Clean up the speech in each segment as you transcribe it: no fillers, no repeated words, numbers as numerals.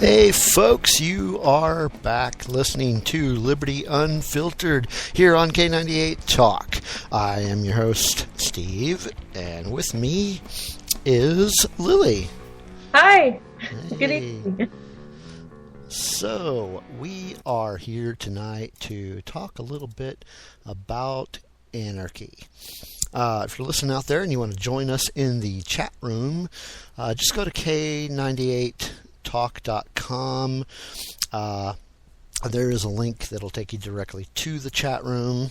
Hey folks, you are back listening to Liberty Unfiltered here on K98 Talk. I am your host, Steve, and with me is Lily. Hi. Hey. Good evening. So, we are here tonight to talk a little bit about Anarchy. If you're listening out there and you want to join us in the chat room, just go to K98talk.com. There is a link that'll take you directly to the chat room.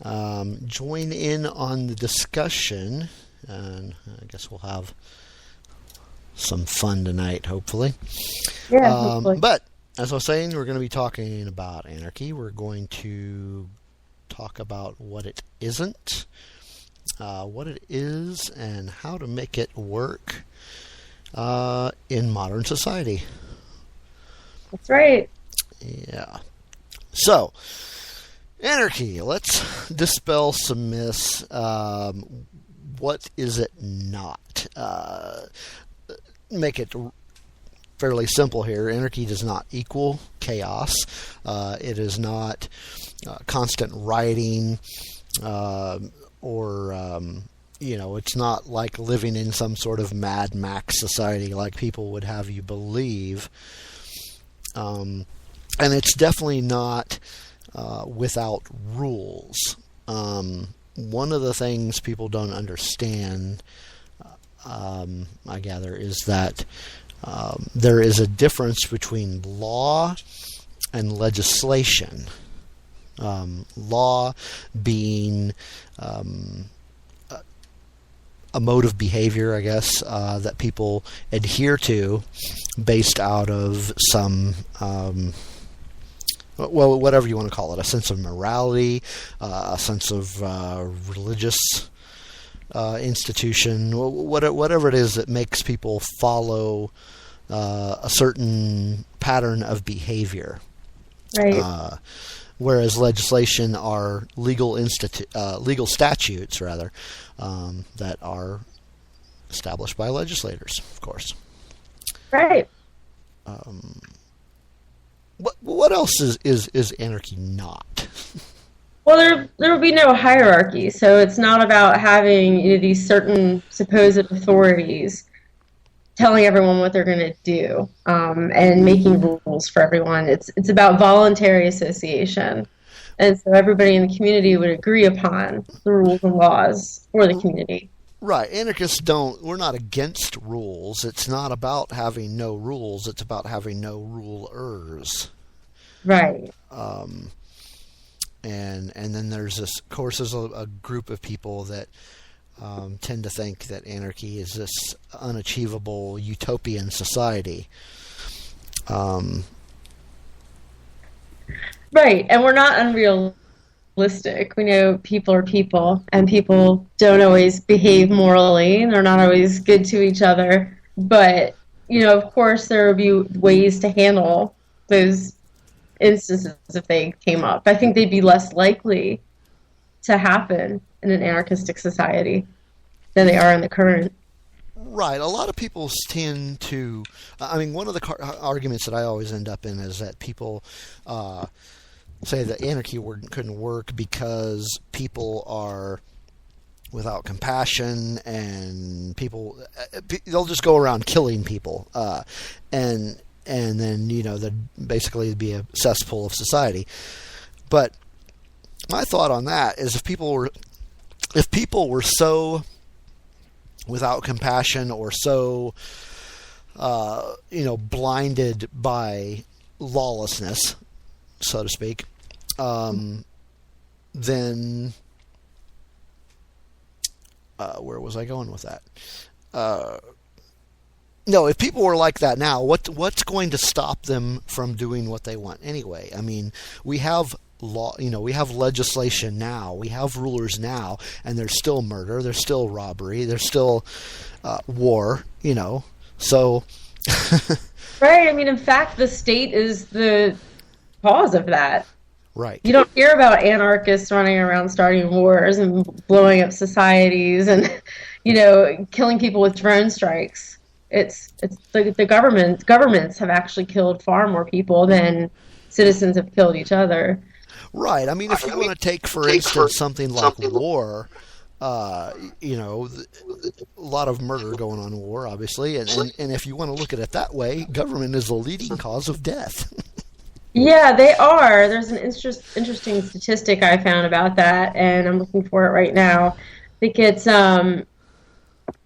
Join in on the discussion, and I guess we'll have some fun tonight, hopefully. Yeah, hopefully. But, as I was saying, we're going to be talking about Anarchy. We're going to talk about what it isn't, what it is, and how to make it work in modern society. That's right. Yeah. So, Anarchy. Let's dispel some myths. What is it not? Make it fairly simple here. Anarchy does not equal chaos. It is not constant rioting, or it's not like living in some sort of Mad Max society like people would have you believe. And it's definitely not without rules. One of the things people don't understand, I gather, is that there is a difference between law and legislation. Law being a mode of behavior, I guess, that people adhere to based out of some, whatever you want to call it, a sense of morality, a sense of religious institution, whatever it is that makes people follow a certain pattern of behavior. Right. Whereas legislation are legal statutes, rather, that are established by legislators, of course. Right. What else is Anarchy not? Well, there will be no hierarchy, so it's not about having these certain supposed authorities telling everyone what they're going to do, and making rules for everyone. It's about voluntary association. And so everybody in the community would agree upon the rules and laws for the community. Right. Anarchists we're not against rules. It's not about having no rules. It's about having no rulers. Right. And then there's this, of course, there's a group of people that tend to think that anarchy is this unachievable utopian society. Right, and we're not unrealistic. We know people are people, and people don't always behave morally, and they're not always good to each other. But, of course, there would be ways to handle those instances if they came up. I think they'd be less likely to happen in an anarchistic society than they are in the current. Right. A lot of people tend to... one of the arguments that I always end up in is that people say that anarchy couldn't work because people are without compassion, and they'll just go around killing people. And then, they'd basically be a cesspool of society. But my thought on that is if people were so without compassion or so, blinded by lawlessness, so to speak, then where was I going with that? No, if people were like that now, what's going to stop them from doing what they want anyway? I mean, we have law, we have legislation now, we have rulers now, and there's still murder, there's still robbery, there's still war, so... Right, in fact, the state is the cause of that. Right. You don't hear about anarchists running around starting wars and blowing up societies and, killing people with drone strikes. It's the governments have actually killed far more people than citizens have killed each other. Right. I mean, if you want to take, for instance, something like war, a lot of murder going on in war, obviously, and if you want to look at it that way, government is the leading cause of death. Yeah, they are. There's an interesting statistic I found about that, and I'm looking for it right now. I think it's the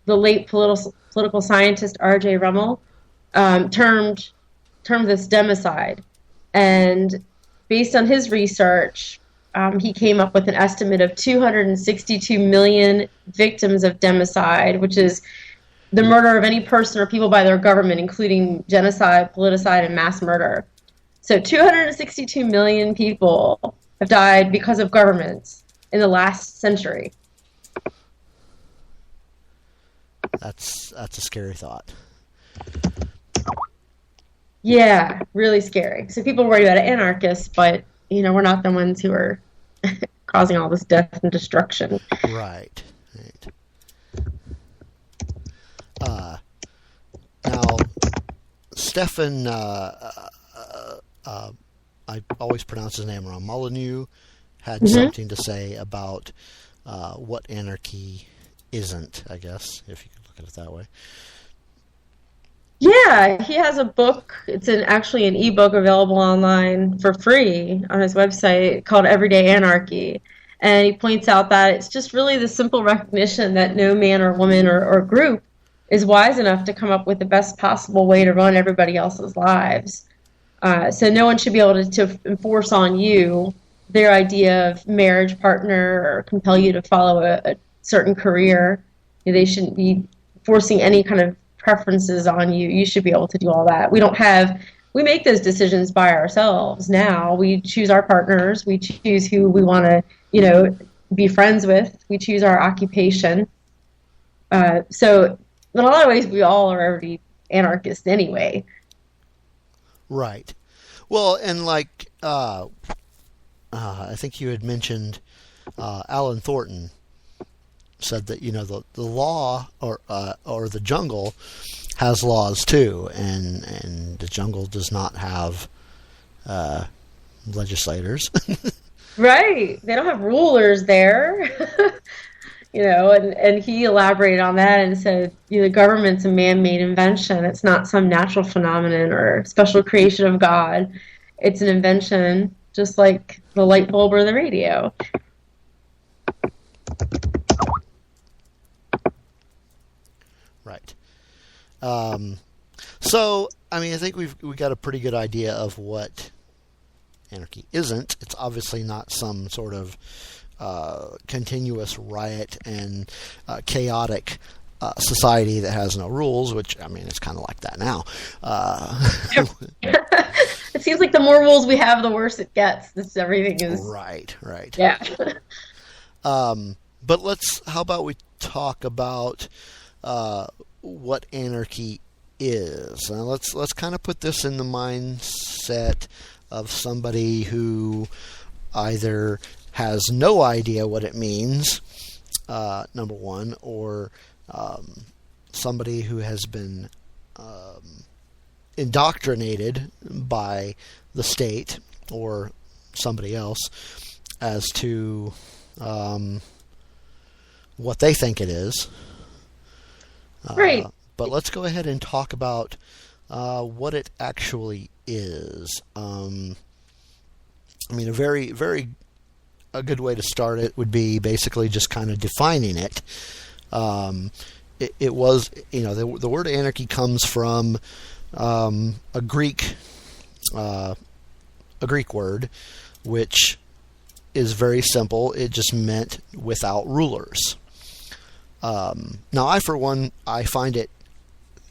late political scientist R.J. Rummel termed this democide, and based on his research, he came up with an estimate of 262 million victims of democide, which is the murder of any person or people by their government, including genocide, politicide, and mass murder. So 262 million people have died because of governments in the last century. That's a scary thought. Yeah, really scary. So people worry about anarchists, but we're not the ones who are causing all this death and destruction. Right. Now, Stefan, I always pronounce his name wrong. Molyneux had something to say about what anarchy isn't, I guess, if you could look at it that way. Yeah, he has a book. It's actually an ebook available online for free on his website called Everyday Anarchy. And he points out that it's just really the simple recognition that no man or woman or group is wise enough to come up with the best possible way to run everybody else's lives. So no one should be able to enforce on you their idea of marriage partner or compel you to follow a certain career. They shouldn't be forcing any kind of preferences on you. You should be able to do all that. We make those decisions by ourselves now. We choose our partners. We choose who we want to, be friends with. We choose our occupation. So in a lot of ways, we all are already anarchists anyway. Right. Well, and like I think you had mentioned, Alan Thornton said that the law or the jungle has laws too, and the jungle does not have legislators. Right. They don't have rulers there. And he elaborated on that and said, the government's a man-made invention. It's not some natural phenomenon or special creation of God. It's an invention, just like the light bulb or the radio. Right. So, I think we got a pretty good idea of what anarchy isn't. It's obviously not some sort of continuous riot and chaotic society that has no rules, which, it's kind of like that now. It seems like the more rules we have, the worse it gets. Everything is... Right. Yeah. But how about we talk about what anarchy is? Now let's kind of put this in the mindset of somebody who either has no idea what it means, number one, or somebody who has been indoctrinated by the state or somebody else as to what they think it is. Right. But let's go ahead and talk about what it actually is. A very, very a good way to start it would be basically just kind of defining it. It was, the word anarchy comes from a Greek word, which is very simple. It just meant without rulers. Now, I find it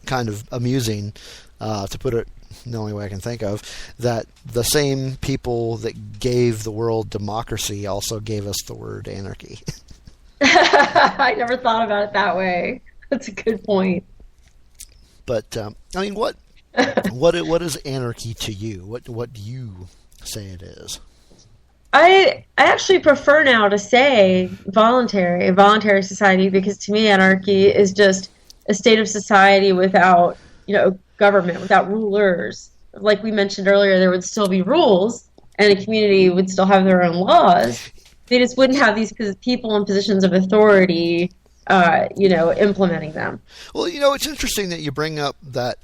kind of amusing, to put it the only way I can think of, that the same people that gave the world democracy also gave us the word anarchy. I never thought about it that way. That's a good point. But what is anarchy to you? What do you say it is? I actually prefer now to say voluntary society, because to me anarchy is just a state of society without, government, without rulers. Like we mentioned earlier, there would still be rules, and a community would still have their own laws. They just wouldn't have these people in positions of authority, implementing them. Well, it's interesting that you bring up that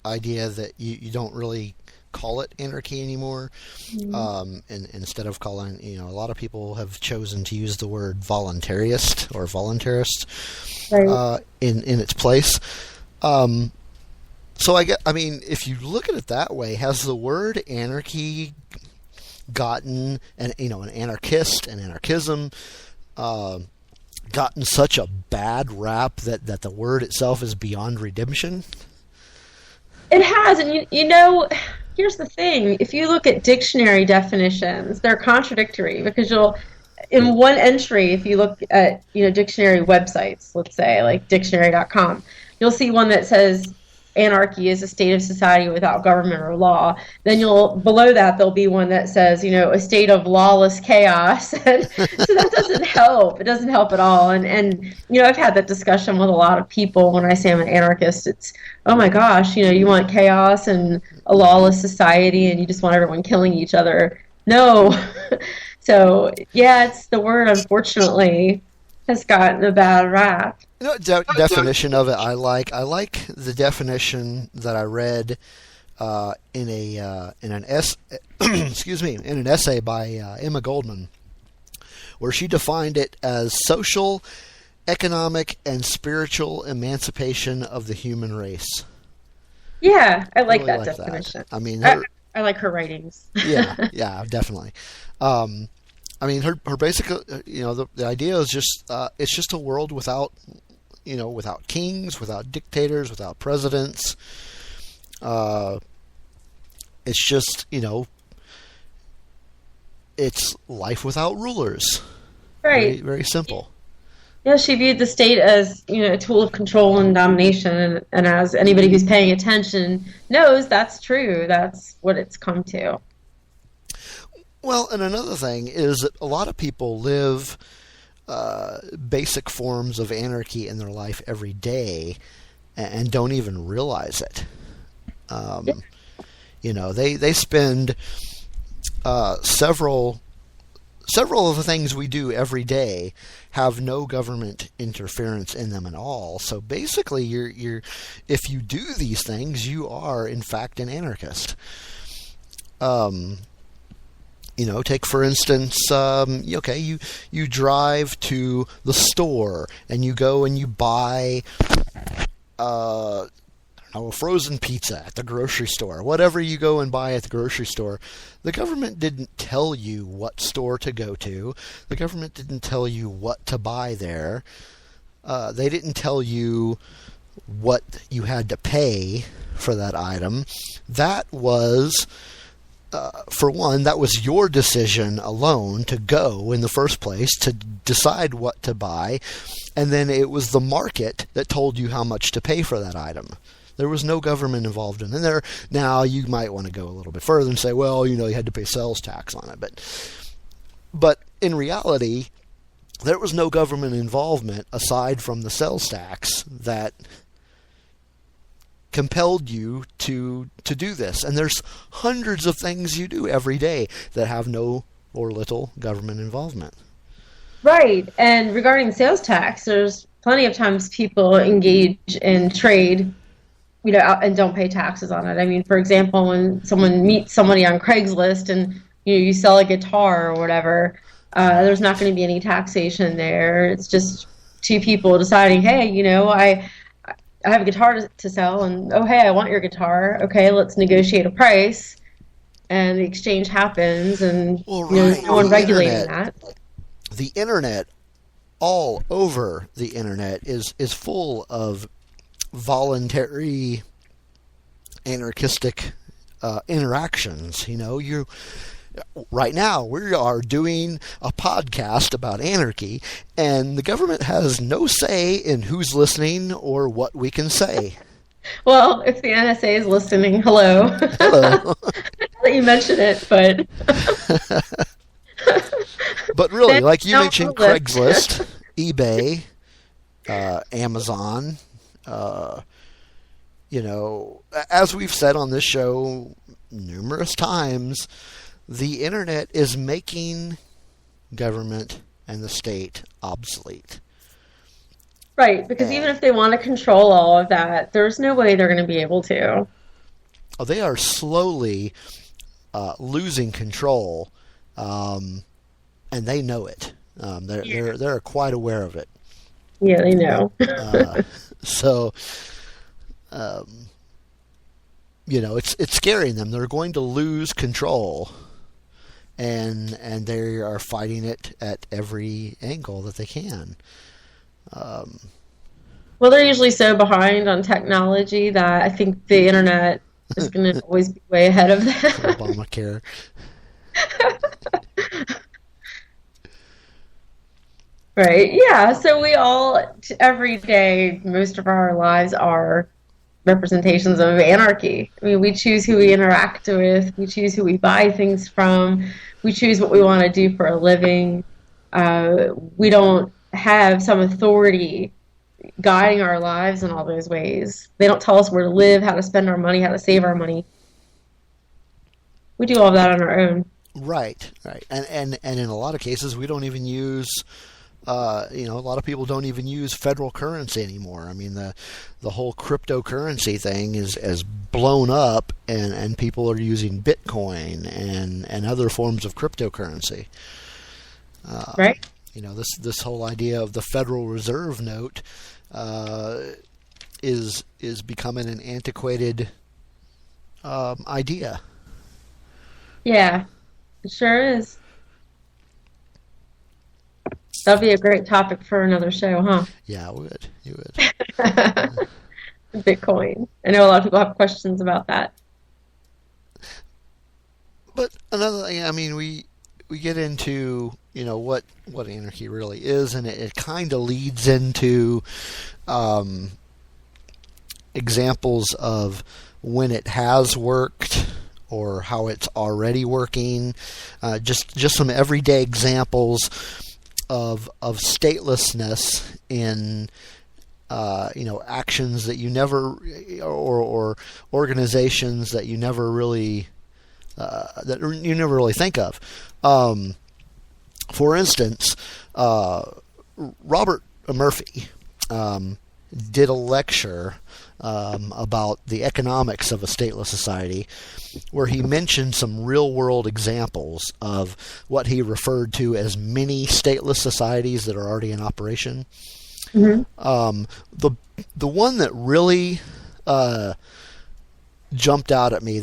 idea that you don't really call it anarchy anymore. And instead of calling, a lot of people have chosen to use the word voluntarist or voluntarist Right. in its place. So if you look at it that way, has the word anarchy gotten an anarchist and anarchism gotten such a bad rap that the word itself is beyond redemption? It has, and here's the thing. If you look at dictionary definitions, they're contradictory because in one entry, if you look at, dictionary websites, let's say, like dictionary.com, you'll see one that says anarchy is a state of society without government or law. Then below that, there'll be one that says, a state of lawless chaos. And so that doesn't help. It doesn't help at all. And I've had that discussion with a lot of people when I say I'm an anarchist. It's, oh my gosh, you want chaos and a lawless society and you just want everyone killing each other. No. So, yeah, it's the word, unfortunately, has gotten a bad rap. Definition of it I like. I like the definition that I read in an essay by Emma Goldman, where she defined it as social, economic, and spiritual emancipation of the human race. Yeah, I like really that definition. That. I like her writings. yeah, definitely. Her basic, the idea is just it's just a world without kings, without dictators, without presidents. It's just, it's life without rulers. Right. Very, very simple. Yeah, she viewed the state as, a tool of control and domination, and as anybody who's paying attention knows, that's true. That's what it's come to. Well, and another thing is that a lot of people live basic forms of anarchy in their life every day and don't even realize it. They spend several of the things we do every day have no government interference in them at all. So basically, you're if you do these things, you are in fact an anarchist. Take for instance, you drive to the store and you go and you buy a frozen pizza at the grocery store. Whatever you go and buy at the grocery store, the government didn't tell you what store to go to. The government didn't tell you what to buy there. They didn't tell you what you had to pay for that item. That was... for one, that was your decision alone to go in the first place, to decide what to buy, and then it was the market that told you how much to pay for that item. There was no government involved in it. Now, you might want to go a little bit further and say, well, you had to pay sales tax on it. But in reality, there was no government involvement aside from the sales tax that compelled you to do this. And there's hundreds of things you do every day that have no or little government involvement. Right. And regarding sales tax, there's plenty of times people engage in trade, and don't pay taxes on it. I mean, for example, when someone meets somebody on Craigslist and you sell a guitar or whatever, there's not going to be any taxation there. It's just two people deciding, hey, I have a guitar to sell, and oh, hey, I want your guitar. Okay, let's negotiate a price, and the exchange happens, and there's no one regulating that. The internet, all over the internet, is full of voluntary anarchistic interactions. Right now, we are doing a podcast about anarchy, and the government has no say in who's listening or what we can say. Well, if the NSA is listening, hello. Hello. That you mention it, but... But really, like you mentioned, Craigslist, eBay, Amazon, As we've said on this show numerous times, the internet is making government and the state obsolete. Right, because even if they want to control all of that, there's no way they're going to be able to. They are slowly losing control, and they know it. They're quite aware of it. Yeah, they know. It's scaring them. They're going to lose control, and they are fighting it at every angle that they can. Well, they're usually so behind on technology that I think the internet is going to always be way ahead of them. Obamacare. Right. Yeah. So we all, every day, most of our lives are representations of anarchy. I mean, we choose who we interact with. We choose who we buy things from. We choose what we want to do for a living. We don't have some authority guiding our lives in all those ways. They don't tell us where to live, how to spend our money, how to save our money. We do all that on our own. Right. And in a lot of cases, we don't even use... a lot of people don't even use federal currency anymore. I mean, the whole cryptocurrency thing is blown up, and people are using Bitcoin and other forms of cryptocurrency. Right. This whole idea of the Federal Reserve note is becoming an antiquated idea. Yeah, it sure is. That'd be a great topic for another show, huh? Yeah, it would. You would. Bitcoin. I know a lot of people have questions about that. But another thing, I mean, we get into, what anarchy really is, and it kind of leads into examples of when it has worked or how it's already working. Just some everyday examples of statelessness in actions that you never or organizations that you never really think of. For instance, Robert Murphy did a lecture about the economics of a stateless society, where he mentioned some real-world examples of what he referred to as mini stateless societies that are already in operation. Mm-hmm. The one that really jumped out at me,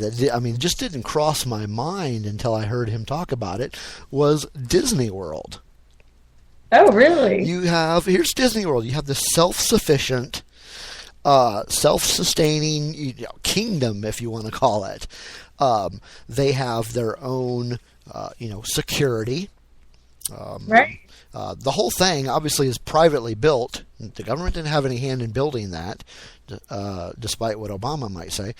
just didn't cross my mind until I heard him talk about it, was Disney World. Oh, really? Here's Disney World. You have this self-sufficient, self-sustaining kingdom, if you want to call it. They have their own, security. Right. The whole thing obviously is privately built. The government didn't have any hand in building that, despite what Obama might say.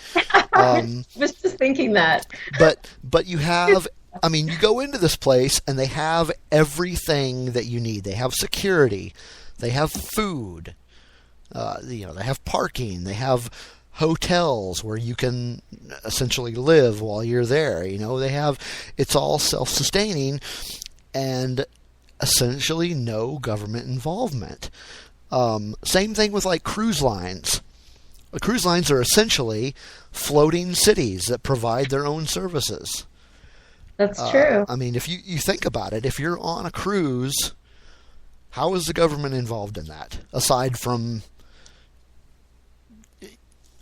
I was just thinking that. But you have... you go into this place and they have everything that you need. They have security. They have food. They have parking. They have hotels where you can essentially live while you're there. It's all self-sustaining and essentially no government involvement. Same thing with like cruise lines. Cruise lines are essentially floating cities that provide their own services. That's true. If you think about it, if you're on a cruise, how is the government involved in that? Aside from,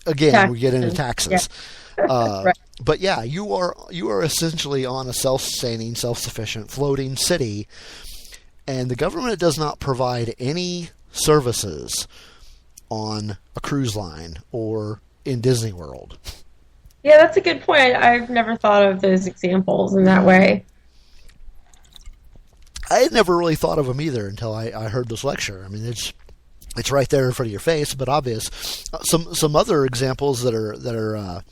again, we get into taxes. Yeah. Right. But yeah, you are essentially on a self-sustaining, self-sufficient floating city, and the government does not provide any services on a cruise line or in Disney World. Yeah, that's a good point. I've never thought of those examples in that way. I had never really thought of them either until I heard this lecture. It's right there in front of your face, but obvious. Some other examples that are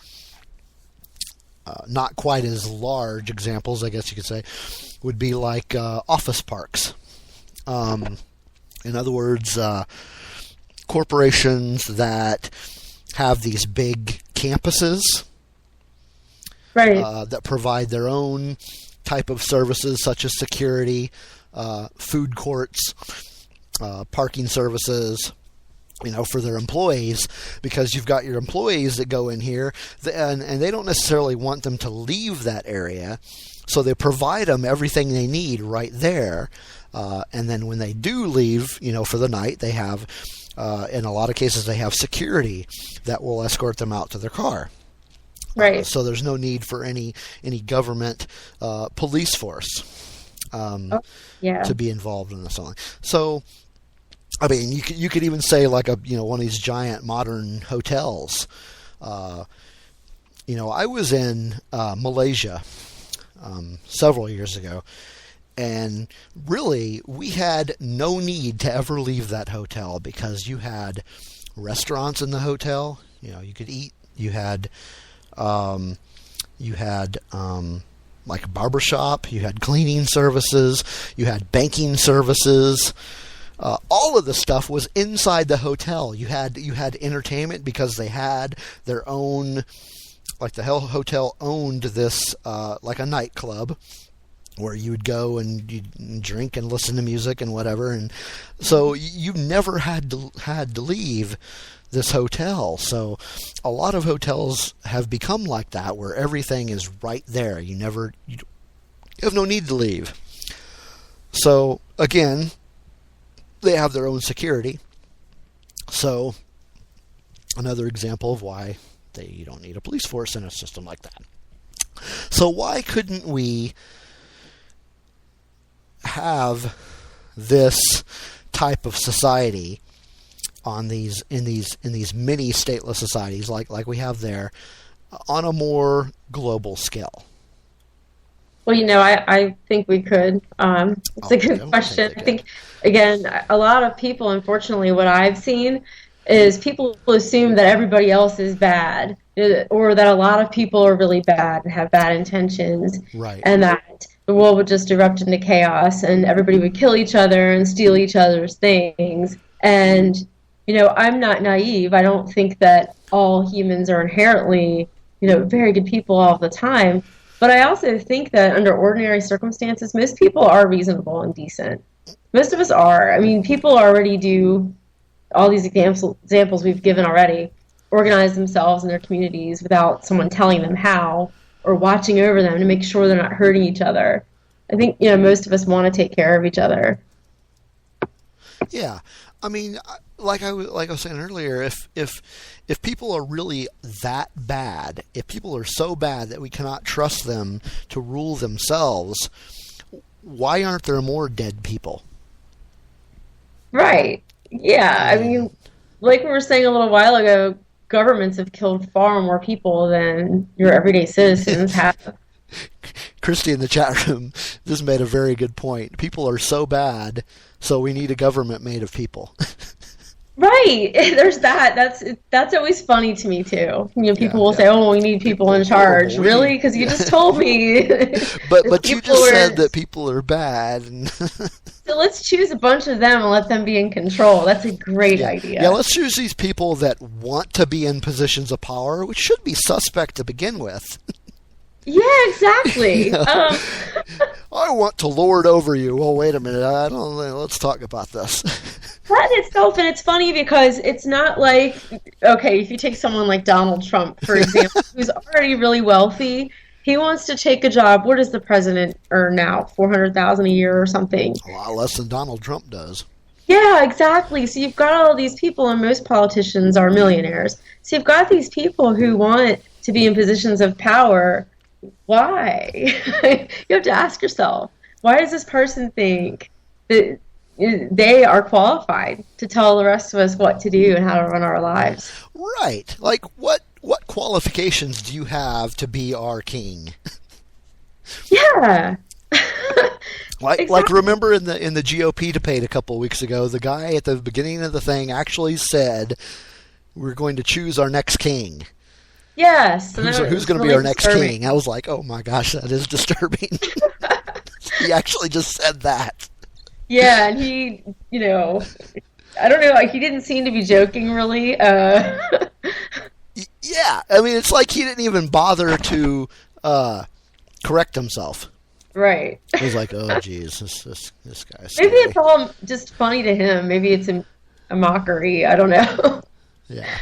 not quite as large examples, I guess you could say, would be like office parks. In other words, corporations that have these big campuses, Right. that provide their own type of services, such as security, food courts, parking services, for their employees, because you've got your employees that go in here, and they don't necessarily want them to leave that area, so they provide them everything they need right there. And then when they do leave, for the night, they have, in a lot of cases, they have security that will escort them out to their car. Right. So there's no need for any government police force to be involved in this. So, I mean, you could even say like one of these giant modern hotels. I was in Malaysia several years ago, and really we had no need to ever leave that hotel, because you had restaurants in the hotel. You could eat. You had like a barbershop. You had cleaning services. You had banking services. All of the stuff was inside the hotel. You had entertainment, because they had their own, like the hotel owned this like a nightclub where you would go and you'd drink and listen to music and whatever, and so you never had to leave this hotel. So a lot of hotels have become like that, where everything is right there. You have no need to leave. So again, they have their own security. So another example of why you don't need a police force in a system like that. So why couldn't we have this type of society in these mini stateless societies like we have there, on a more global scale? Well, I think we could. It's a good question. I think, again, a lot of people, unfortunately, what I've seen is people assume that everybody else is bad, or that a lot of people are really bad and have bad intentions, right, and that the world would just erupt into chaos and everybody would kill each other and steal each other's things. And, I'm not naive. I don't think that all humans are inherently, very good people all the time. But I also think that under ordinary circumstances, most people are reasonable and decent. Most of us are. I mean, people already do all these examples we've given already, organize themselves in their communities without someone telling them how, or watching over them to make sure they're not hurting each other. I think, most of us want to take care of each other. Yeah. I mean, like I was saying earlier, if people are really that bad, if people are so bad that we cannot trust them to rule themselves, why aren't there more dead people? Right. Yeah. I mean, like we were saying a little while ago, governments have killed far more people than your everyday citizens have. Christy in the chat room just made a very good point. People are so bad, so we need a government made of people. Right. There's that. That's always funny to me too. People will say, "Oh, we need people in charge." Really? Because you just told me. but you just said that people are bad. So let's choose a bunch of them and let them be in control. That's a great idea. Yeah, let's choose these people that want to be in positions of power, which should be suspect to begin with. Yeah, exactly. I want to lord over you. Well, wait a minute. I don't know. Let's talk about this. That itself, and it's funny because it's not like, okay, if you take someone like Donald Trump, for example, who's already really wealthy, he wants to take a job. What does the president earn now? $400,000 a year or something? A lot less than Donald Trump does. Yeah, exactly. So you've got all these people, and most politicians are millionaires. So you've got these people who want to be in positions of power. Why? You have to ask yourself, why does this person think that they are qualified to tell the rest of us what to do and how to run our lives? Right. Like, what qualifications do you have to be our king? Yeah. Like remember in the GOP debate a couple of weeks ago, the guy at the beginning of the thing actually said, "We're going to choose our next king." Yes. Who's going to be our next king? I was like, oh my gosh, that is disturbing. He actually just said that. Yeah, and he, I don't know. He didn't seem to be joking, really. Yeah, I mean, it's like he didn't even bother to correct himself. Right. He's like, oh, geez, this guy's Maybe silly. it's all just funny to him. Maybe it's a mockery. I don't know. Yeah,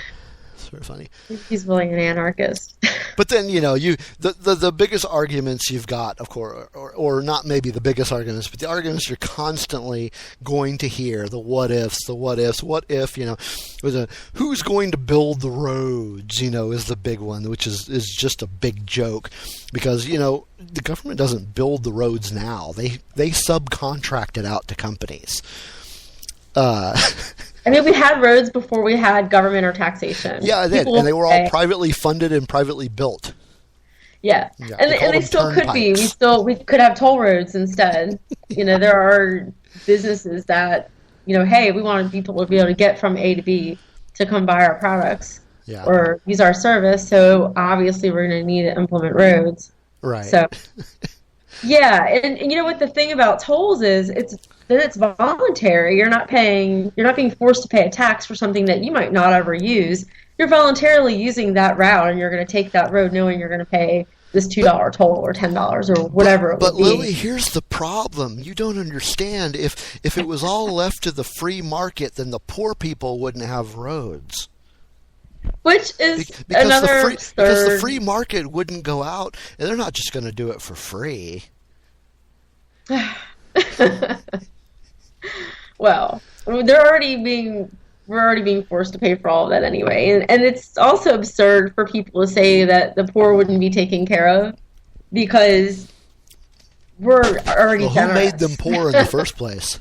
sort of funny. He's really an anarchist. But then, the biggest arguments you've got, of course, or not maybe the biggest arguments, but the arguments you're constantly going to hear, the what ifs, what if, who's going to build the roads, is the big one, which is just a big joke because, the government doesn't build the roads now. They subcontract it out to companies. I mean, we had roads before we had government or taxation. Yeah, they did, and they were all privately funded and privately built. Yeah, and they still could be. We could have toll roads instead. There are businesses that, hey, we want people to be able to get from A to B to come buy our products or use our service. So obviously, we're going to need to implement roads. Right. So, yeah, and you know what the thing about tolls is, it's voluntary. You're not being forced to pay a tax for something that you might not ever use. You're voluntarily using that route, and you're going to take that road knowing you're going to pay this $2 toll or $10 or whatever it would be. But Lily, here's the problem. You don't understand. If it was all left to the free market, then the poor people wouldn't have roads. Which is because the free market wouldn't go out, and they're not just going to do it for free. Well, we're already being forced to pay for all of that anyway, and it's also absurd for people to say that the poor wouldn't be taken care of because we're already generous. Who made them poor in the first place?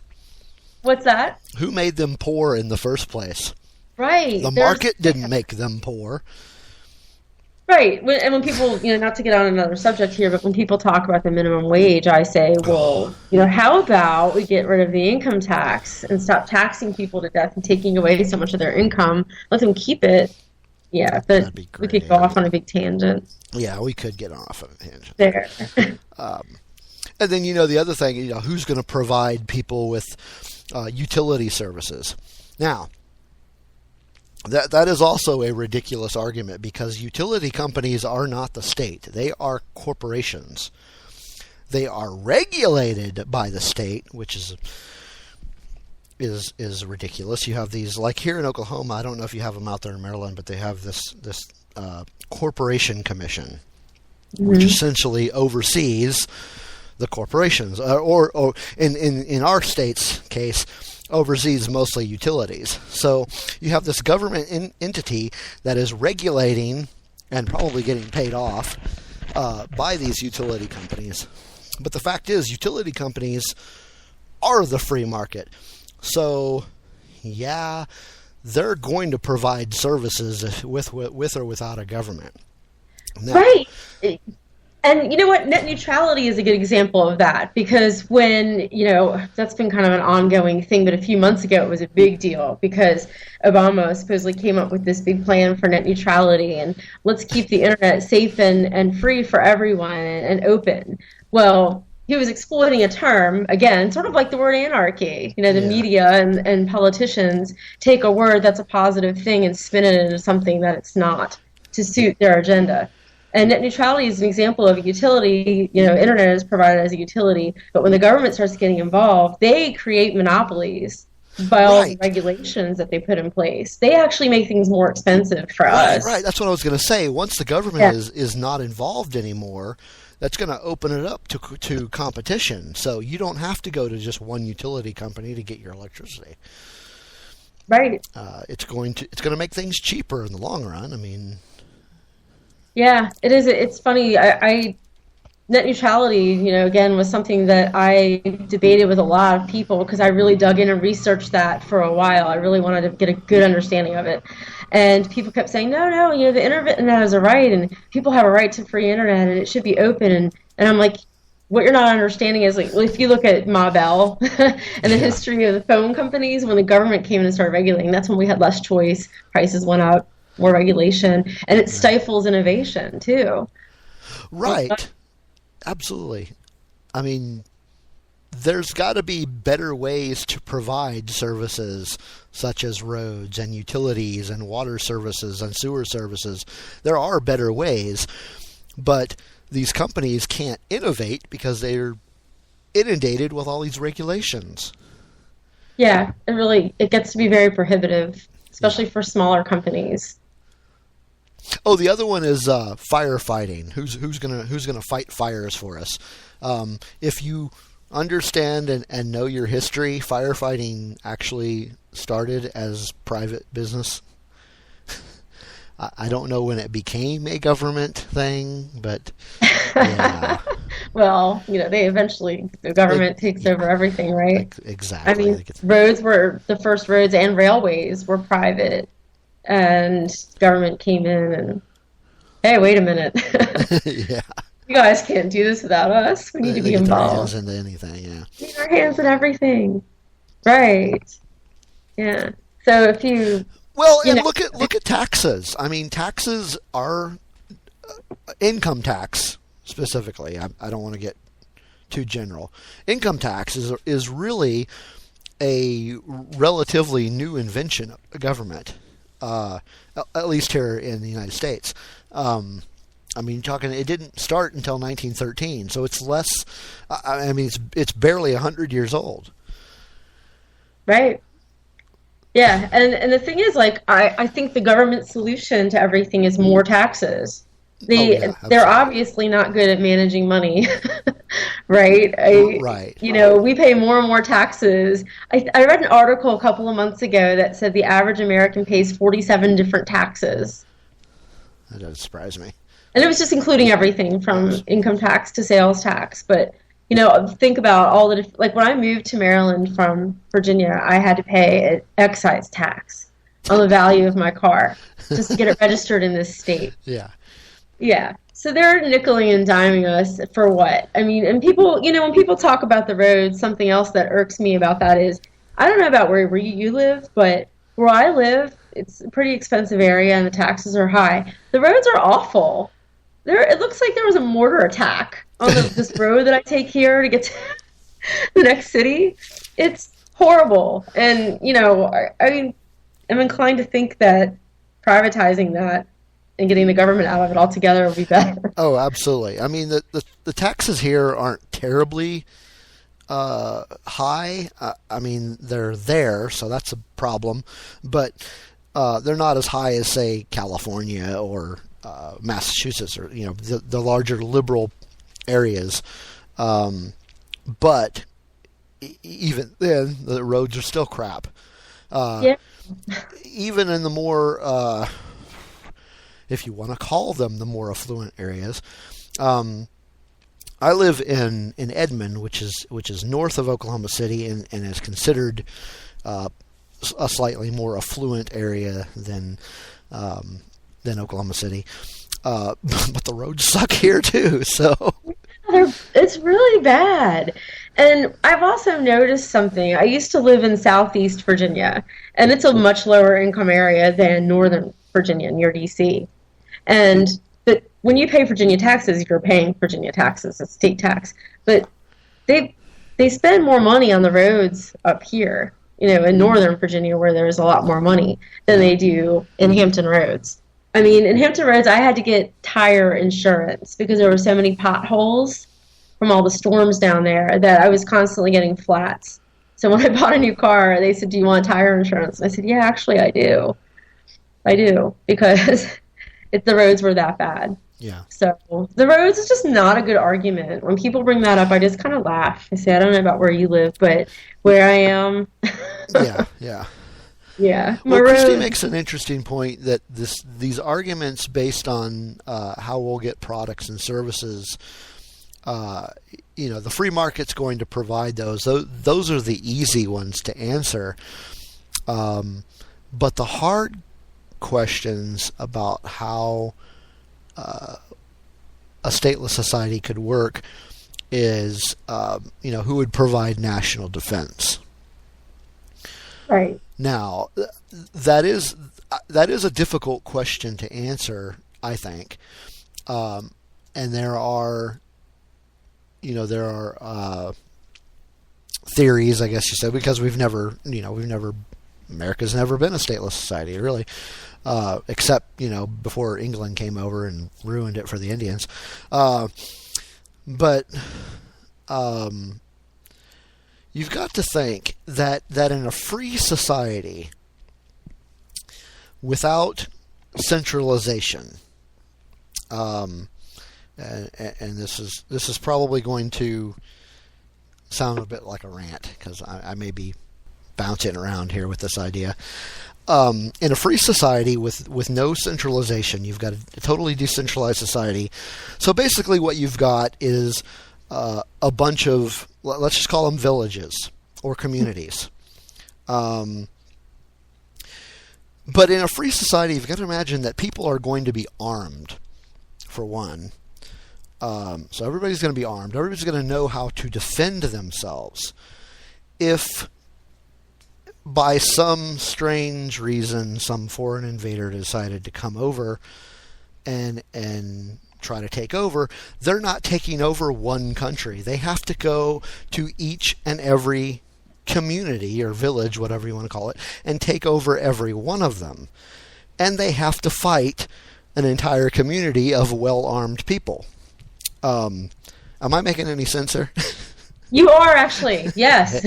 What's that? Who made them poor in the first place? Right. The market didn't make them poor. Right. When people, not to get on another subject here, but when people talk about the minimum wage, I say, well, how about we get rid of the income tax and stop taxing people to death and taking away so much of their income? Let them keep it. Yeah, but we could go off on a big tangent. Yeah, we could get off on a tangent. There. And then, the other thing, who's going to provide people with utility services? Now, that is also a ridiculous argument because utility companies are not the state. They are corporations. They are regulated by the state, which is ridiculous. You have these, like here in Oklahoma, I don't know if you have them out there in Maryland, but they have this corporation commission, which essentially oversees the corporations, or in our state's case, oversees mostly utilities. So you have this government entity that is regulating and probably getting paid off by these utility companies. But the fact is, utility companies are the free market. So, yeah, they're going to provide services with or without a government. Now, right. And you know what? Net neutrality is a good example of that because when, that's been kind of an ongoing thing, but a few months ago it was a big deal because Obama supposedly came up with this big plan for net neutrality and let's keep the internet safe and free for everyone and open. Well, he was exploiting a term, again, sort of like the word anarchy. The media and politicians take a word that's a positive thing and spin it into something that it's not to suit their agenda. And net neutrality is an example of a utility. Internet is provided as a utility, but when the government starts getting involved, they create monopolies by all the regulations that they put in place. They actually make things more expensive for us. Right, that's what I was going to say. Once the government is not involved anymore, that's going to open it up to competition. So you don't have to go to just one utility company to get your electricity. Right. It's going to make things cheaper in the long run. I mean. Yeah, it is. It's funny. Net neutrality, again, was something that I debated with a lot of people because I really dug in and researched that for a while. I really wanted to get a good understanding of it. And people kept saying, no, the internet has a right, and people have a right to free internet, and it should be open. And I'm like, what you're not understanding is, like, if you look at Ma Bell and the history of the phone companies, when the government came in and started regulating, that's when we had less choice, prices went up, more regulation, and it stifles innovation too. Right. Absolutely. I mean, there's got to be better ways to provide services such as roads and utilities and water services and sewer services. There are better ways, but these companies can't innovate because they're inundated with all these regulations. Yeah, it gets to be very prohibitive, especially for smaller companies. Oh, the other one is firefighting. Who's gonna fight fires for us? If you understand and know your history, firefighting actually started as private business. I don't know when it became a government thing, but yeah. Well, the government takes over everything, right? Exactly. I mean, the first roads and railways were private, and government came in and, hey, wait a minute. Yeah. You guys can't do this without us. We need to be involved. Their hands into anything, yeah. We need our hands in everything. Right. Yeah. So if you... Well, and look at taxes. I mean, taxes are income tax specifically. I don't want to get too general. Income tax is really a relatively new invention of government, at least here in the United States. I mean, it didn't start until 1913, so it's less. I mean, it's barely 100 years old. Right. Yeah, and the thing is, like, I think the government solution to everything is more taxes. They're obviously not good at managing money, right? Right. We pay more and more taxes. I read an article a couple of months ago that said the average American pays 47 different taxes. That doesn't surprise me. And it was just including everything from income tax to sales tax. But, think about all like when I moved to Maryland from Virginia, I had to pay an excise tax on the value of my car just to get it registered in this state. Yeah. Yeah. So they're nickeling and diming us for what? I mean, and people, when people talk about the roads, something else that irks me about that is, I don't know about where you live, but where I live, it's a pretty expensive area and the taxes are high. The roads are awful. It looks like there was a mortar attack on this road that I take here to get to the next city. It's horrible. And, I'm inclined to think that privatizing that and getting the government out of it altogether would be better. Oh, absolutely. I mean, the taxes here aren't terribly high. I mean, they're there, so that's a problem. But they're not as high as, say, California or Massachusetts or the larger liberal areas, but even then the roads are still crap. Yeah. Even in the more, if you want to call them the more affluent areas, I live in Edmond, which is north of Oklahoma City and is considered a slightly more affluent area than Oklahoma City. But the roads suck here too, so it's really bad. And I've also noticed something. I used to live in Southeast Virginia, and it's a much lower income area than Northern Virginia near DC. But when you pay Virginia taxes, you're paying Virginia taxes, it's state tax. But they spend more money on the roads up here, in Northern Virginia where there's a lot more money than they do in Hampton Roads. I mean, in Hampton Roads, I had to get tire insurance because there were so many potholes from all the storms down there that I was constantly getting flats. So when I bought a new car, they said, "Do you want tire insurance?" And I said, "Yeah, actually, I do. I do," because the roads were that bad. Yeah. So the roads is just not a good argument. When people bring that up, I just kind of laugh. I say, I don't know about where you live, but where I am. Yeah. Yeah. Well, Christy makes an interesting point that these arguments based on how we'll get products and services, the free market's going to provide those. Those are the easy ones to answer. But the hard questions about how a stateless society could work is, who would provide national defense? Right. Now, that is a difficult question to answer, I think. And there are theories, I guess you said, because America's never been a stateless society, really, except, before England came over and ruined it for the Indians. But you've got to think that in a free society, without centralization, and this is probably going to sound a bit like a rant, because I may be bouncing around here with this idea. In a free society with no centralization, you've got a totally decentralized society. So basically what you've got is a bunch of, let's just call them villages or communities. But in a free society, you've got to imagine that people are going to be armed, for one. So everybody's going to be armed. Everybody's going to know how to defend themselves. If by some strange reason some foreign invader decided to come over and try to take over, they're not taking over one country. They have to go to each and every community or village, whatever you want to call it, and take over every one of them. And they have to fight an entire community of well-armed people. Am I making any sense here? You are, actually. Yes.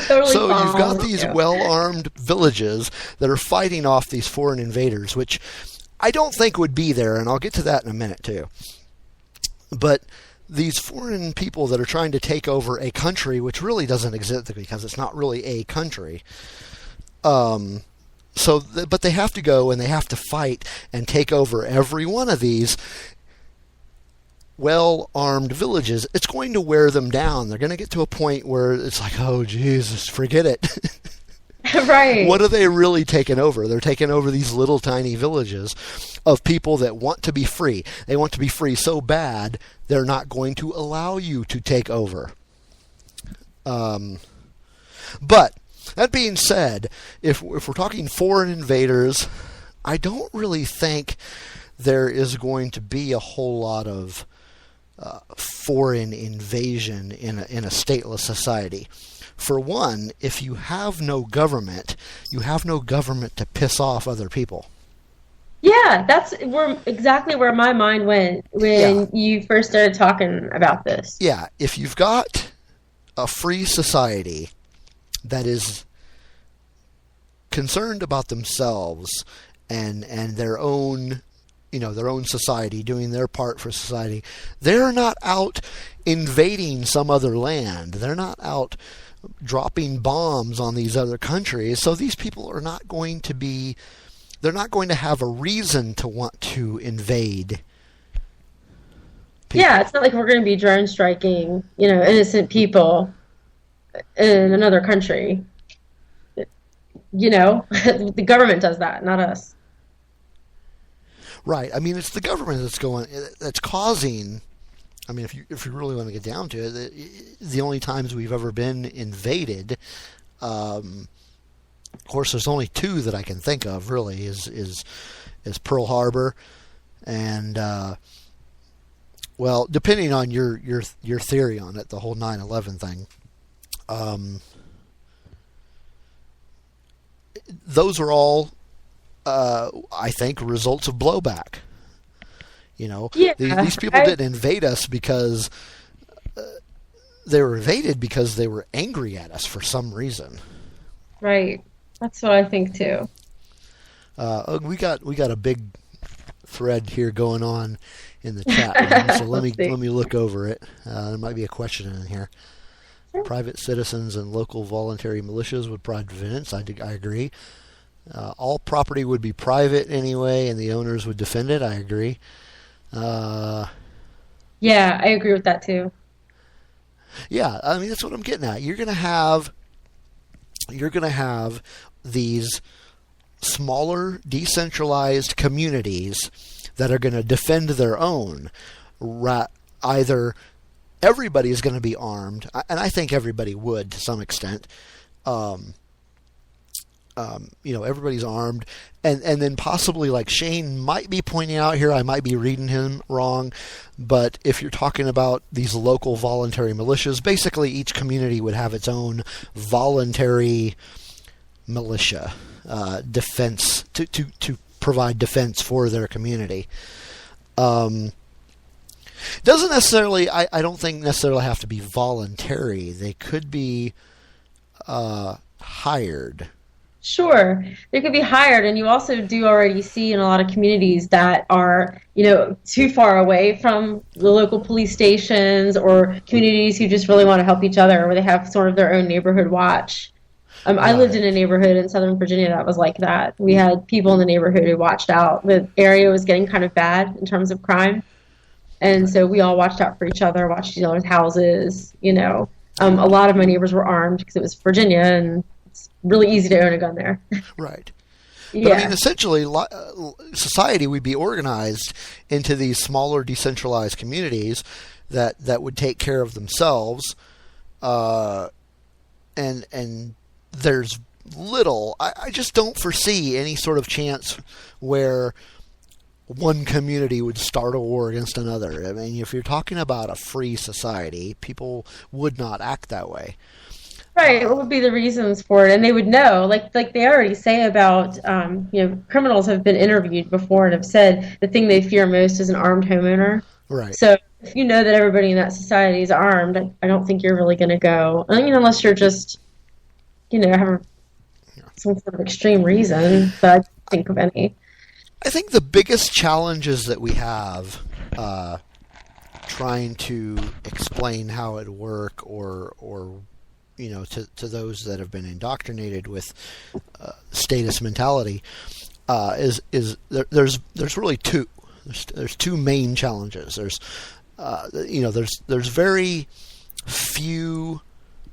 Totally. So you've got these well-armed villages that are fighting off these foreign invaders, which I don't think would be there, and I'll get to that in a minute too. But these foreign people that are trying to take over a country which really doesn't exist because it's not really a country. But they have to go and they have to fight and take over every one of these well-armed villages. It's going to wear them down. They're going to get to a point where it's like, oh, Jesus, forget it. Right. What are they really taking over? They're taking over these little tiny villages of people that want to be free. They want to be free so bad, they're not going to allow you to take over. But that being said, if we're talking foreign invaders, I don't really think there is going to be a whole lot of foreign invasion in a stateless society. For one, if you have no government, you have no government to piss off other people. Yeah, that's exactly where my mind went when you first started talking about this. Yeah, if you've got a free society that is concerned about themselves and their own, their own society, doing their part for society, they're not out invading some other land. They're not out dropping bombs on these other countries. So these people are not going to be, they're not going to have a reason to want to invade people. Yeah, it's not like we're going to be drone striking, innocent people in another country. The government does that, not us. Right. I mean, it's the government that's causing. I mean, if you really want to get down to it, the only times we've ever been invaded, of course, there's only two that I can think of. Really, is Pearl Harbor, and well, depending on your theory on it, the whole 9/11 thing. Those are all, I think, results of blowback. These people didn't invade us because they were invaded because they were angry at us for some reason. Right. That's what I think too. We got a big thread here going on in the chat room, so let me look over it. There might be a question in here. Private citizens and local voluntary militias would provide defense. I agree. All property would be private anyway, and the owners would defend it. I agree. Yeah, I agree with that too. Yeah, I mean that's what I'm getting at. You're gonna have these smaller, decentralized communities that are going to defend their own. Either everybody is going to be armed, and I think everybody would to some extent, everybody's armed, and then possibly, like Shane might be pointing out here, I might be reading him wrong, but if you're talking about these local voluntary militias, basically each community would have its own voluntary militia defense to provide defense for their community. Doesn't necessarily, I don't think necessarily have to be voluntary. They could be hired. Sure, they could be hired, and you also do already see in a lot of communities that are, too far away from the local police stations, or communities who just really want to help each other, where they have sort of their own neighborhood watch. I lived in a neighborhood in Southern Virginia that was like that. We had people in the neighborhood who watched out. The area was getting kind of bad in terms of crime, and so we all watched out for each other, watched each other's houses. A lot of my neighbors were armed because it was Virginia, and it's really easy to own a gun there. Right. Yeah. But I mean, essentially, society would be organized into these smaller, decentralized communities that would take care of themselves, and there's little. I just don't foresee any sort of chance where one community would start a war against another. I mean, if you're talking about a free society, people would not act that way. Right. What would be the reasons for it? And they would know, like they already say about, criminals have been interviewed before and have said the thing they fear most is an armed homeowner. Right. So if you know that everybody in that society is armed, I don't think you're really going to go. I mean, unless you're just, have some sort of extreme reason, but I don't think of any. I think the biggest challenges that we have trying to explain how it work or to those that have been indoctrinated with status mentality is there's really two. There's two main challenges. There's very few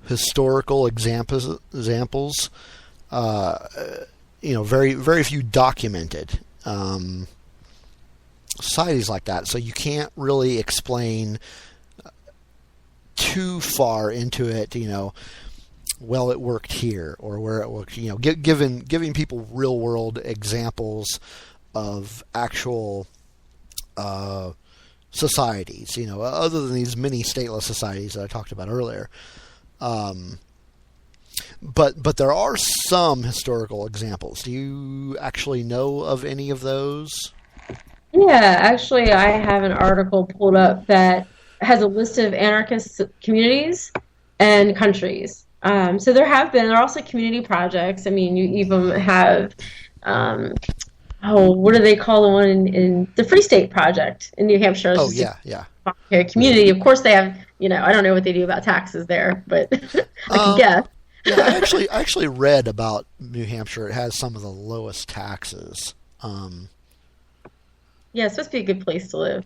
historical examples. Very very few documented societies like that. So you can't really explain too far into it, well, it worked here or where it worked, giving people real world examples of actual societies, other than these mini stateless societies that I talked about earlier. But there are some historical examples. Do you actually know of any of those? Yeah, actually, I have an article pulled up that has a list of anarchist communities and countries. So there are also community projects. I mean, you even have, what do they call the one in the Free State Project in New Hampshire? Oh, yeah. Community. Of course, they have, I don't know what they do about taxes there, but I can guess. Yeah, I actually read about New Hampshire. It has some of the lowest taxes. Yeah, it's supposed to be a good place to live.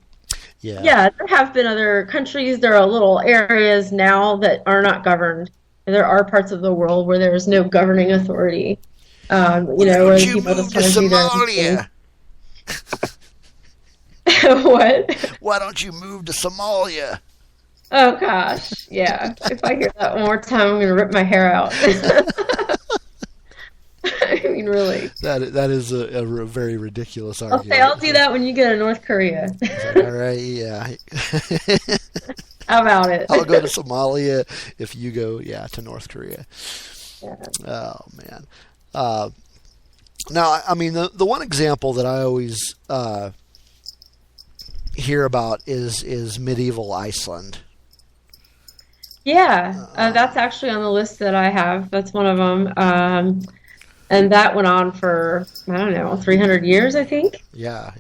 Yeah. Yeah, there have been other countries. There are little areas now that are not governed. And there are parts of the world where there is no governing authority. Where you people move just to kind of Somalia? What? Why don't you move to Somalia? Oh gosh, yeah. If I hear that one more time, I'm gonna rip my hair out. I mean, really. That is a very ridiculous argument. Okay, I'll do that when you go to North Korea. All right, yeah. How about it? I'll go to Somalia if you go, to North Korea. Yeah. Oh man. Now, I mean, the one example that I always hear about is medieval Iceland. Yeah, that's actually on the list that I have. That's one of them. And that went on for, 300 years, I think. Yeah.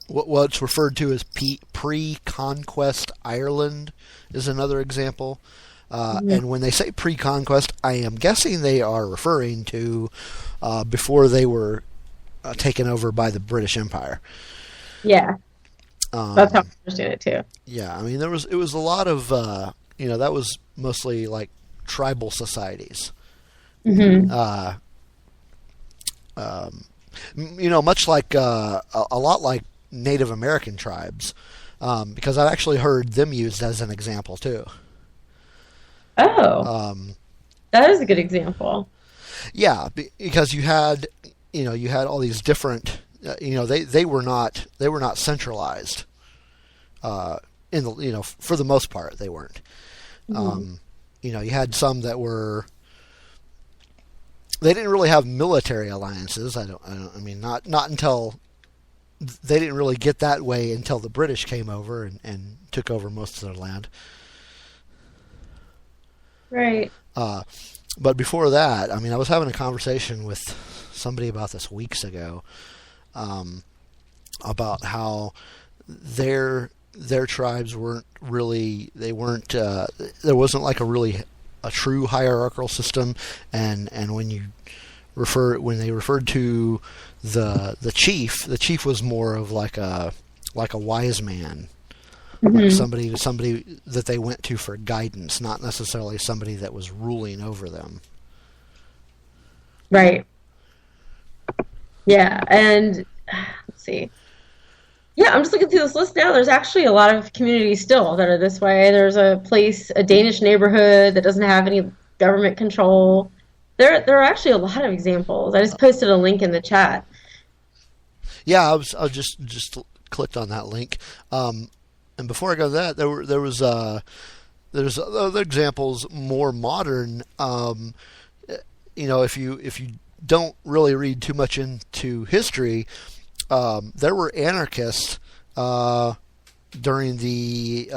What's referred to as pre-conquest Ireland is another example. And when they say pre-conquest, I am guessing they are referring to before they were taken over by the British Empire. Yeah. That's how I understand it too. Yeah, I mean, it was a lot of, that was mostly like tribal societies. Mm-hmm. Much like, a lot like Native American tribes, because I've actually heard them used as an example too. Oh, that is a good example. Yeah, because you had all these different, they were not centralized. In the for the most part they weren't. You had some that were. They didn't really have military alliances. I mean, not until they didn't really get that way until the British came over and took over most of their land. Right. But before that, I mean, I was having a conversation with somebody about this weeks ago, about how their tribes weren't really, there wasn't like a true hierarchical system, and when they referred to the chief was more of like a wise man, like somebody that they went to for guidance, not necessarily somebody that was ruling over them. Right. Yeah, and let's see. Yeah, I'm just looking through this list now. There's actually a lot of communities still that are this way. There's a Danish neighborhood that doesn't have any government control. There are actually a lot of examples. I just posted a link in the chat. Yeah, I just clicked on that link. And before I go to that, there's other examples more modern. If you don't really read too much into history, there were anarchists during the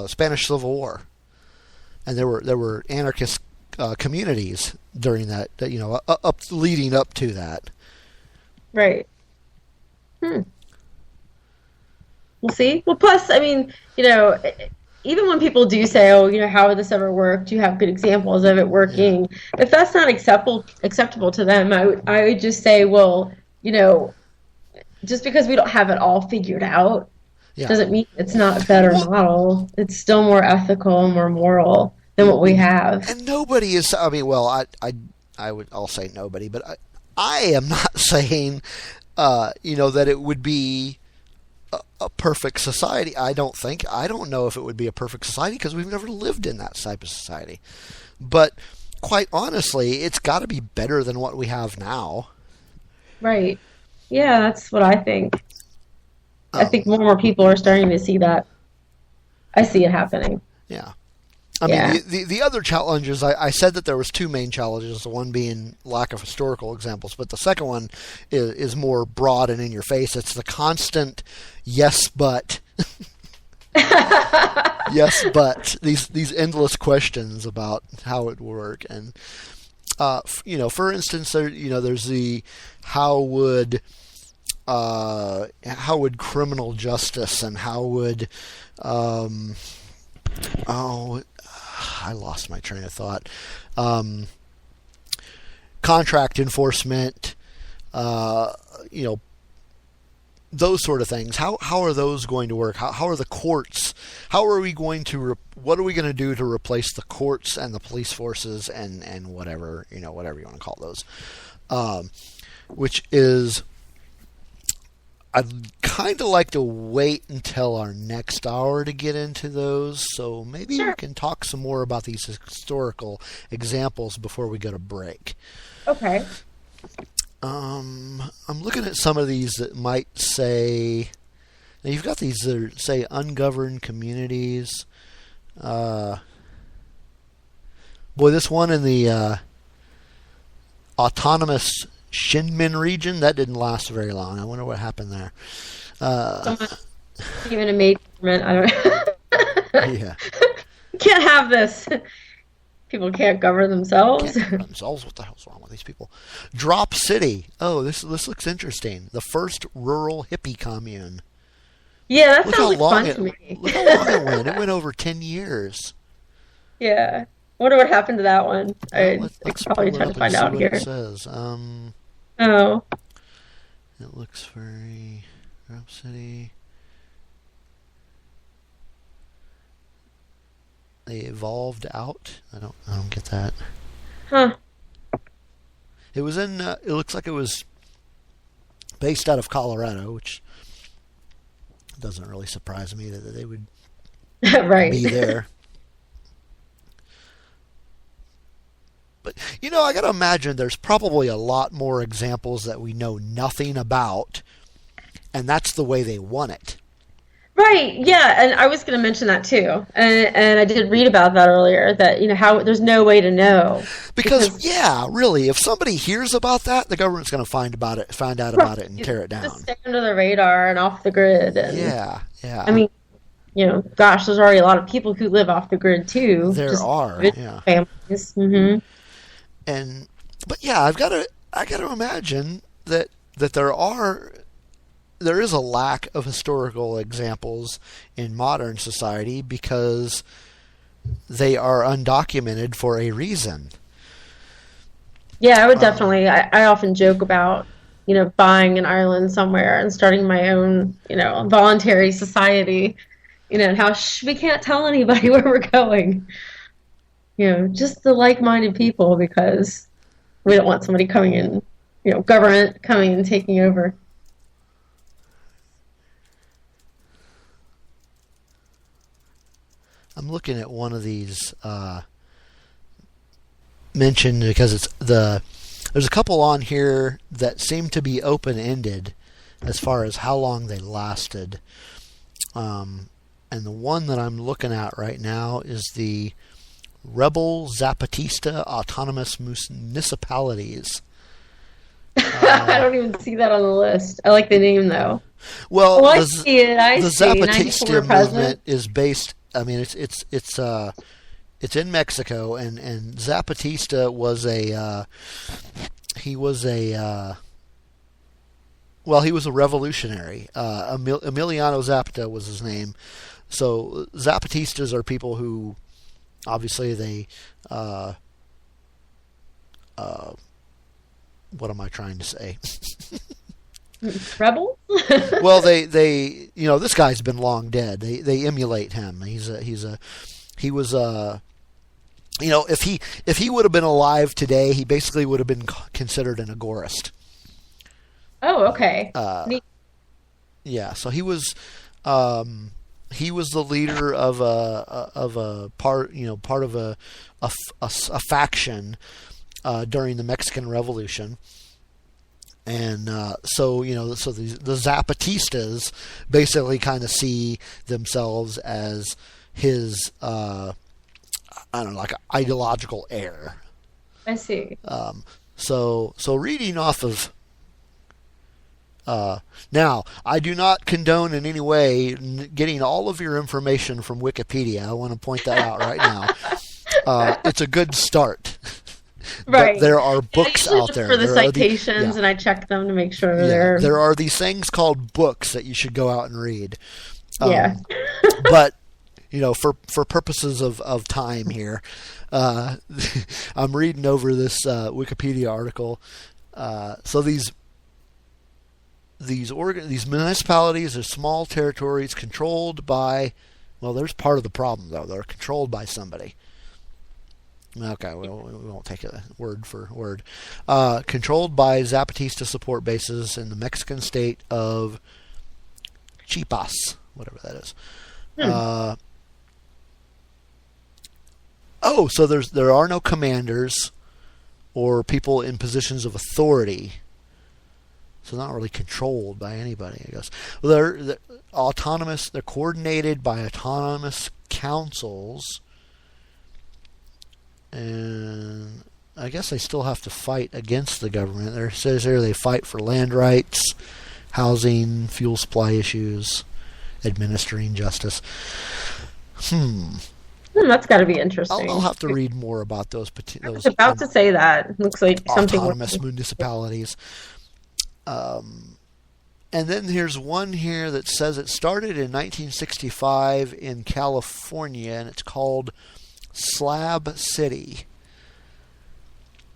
Spanish Civil War, and there were anarchist communities during that. Leading up to that. Right. We'll see. Well, plus, I mean, even when people do say, "Oh, how would this ever work?" Do you have good examples of it working? Yeah. If that's not acceptable to them, I would just say, well, just because we don't have it all figured out, doesn't mean it's not a better model. It's still more ethical and more moral than what we have. And nobody is. I mean, well, I'll say nobody, but I am not saying, that it would be a perfect society. I don't know if it would be a perfect society because we've never lived in that type of society. But quite honestly, it's got to be better than what we have now. Right. Yeah, that's what I think. I think more and more people are starting to see that. I see it happening. Yeah. I mean, the other challenges, I said that there was two main challenges, the one being lack of historical examples, but the second one is more broad and in your face. It's the constant yes, but. Yes, but. These endless questions about how it would work. And, for instance, there's the how would criminal justice and how would... I lost my train of thought. Contract enforcement, those sort of things. How are those going to work? How are the courts? What are we going to do to replace the courts and the police forces and whatever you want to call those? Which is, I'd kind of like to wait until our next hour to get into those, so maybe we can talk some more about these historical examples before we go to break. Okay. I'm looking at some of these that might say... Now you've got these that say ungoverned communities. Boy, this one in the autonomous Shinmin region, that didn't last very long. I wonder what happened there. Even a maid government, I don't. Yeah. Can't have this. People can't govern themselves. Can't govern themselves. What the hell's wrong with these people? Drop City. Oh, this looks interesting. The first rural hippie commune. Yeah, that sounds like fun to me. Look how long it went. It went over 10 years. Yeah. I wonder what happened to that one. Let's probably try to find out here. It says. Oh. It looks very... Drop City. They evolved out. I don't get that. Huh. It was in. It looks like it was based out of Colorado, which doesn't really surprise me that they would right. be there. But, I got to imagine there's probably a lot more examples that we know nothing about, and that's the way they want it. Right, yeah, and I was going to mention that too. And I did read about that earlier, that, how there's no way to know. Because yeah, really, if somebody hears about that, the government's going to find out about it and tear it down. Just stay under the radar and off the grid. And, Yeah. I mean, gosh, there's already a lot of people who live off the grid too. There just are, yeah. families. Mm-hmm. But yeah, I got to imagine that there is a lack of historical examples in modern society because they are undocumented for a reason. Yeah, I would definitely. I often joke about, buying an island somewhere and starting my own, voluntary society, and how we can't tell anybody where we're going. Just the like-minded people, because we don't want somebody coming in, government coming and taking over. I'm looking at one of these mentioned because there's a couple on here that seem to be open-ended as far as how long they lasted. And the one that I'm looking at right now is the Rebel Zapatista Autonomous Municipalities. I don't even see that on the list. I like the name, though. Well, I see it. The Zapatista movement is based. I mean, it's in Mexico, and Zapatista was he was a revolutionary. Emiliano Zapata was his name. So Zapatistas are people who, obviously, they what am I trying to say? Rebel? Well, they this guy's been long dead. They emulate him. He was if he would have been alive today, he basically would have been considered an agorist. Oh, okay. Yeah, so he was the leader of a part of a faction during the Mexican Revolution. And so the Zapatistas basically kind of see themselves as his, like ideological heir. I see. So reading off of, now, I do not condone in any way getting all of your information from Wikipedia. I want to point that out right now. It's a good start. Right. But there are books out there. For the citations, and I check them to make sure they're... There are these things called books that you should go out and read. Yeah. But, for purposes of time here, I'm reading over this Wikipedia article. So these municipalities are small territories controlled by... Well, there's part of the problem, though. They're controlled by somebody. Okay, we won't take it word for word. Controlled by Zapatista support bases in the Mexican state of Chiapas, whatever that is. So there are no commanders or people in positions of authority. So not really controlled by anybody, I guess. Well, they're autonomous. They're coordinated by autonomous councils. And I guess they still have to fight against the government. It says here they fight for land rights, housing, fuel supply issues, administering justice. That's got to be interesting. I'll have to read more about those. I was about to say that. Looks like something. Autonomous municipalities. And then here's one here that says it started in 1965 in California, and it's called Slab City.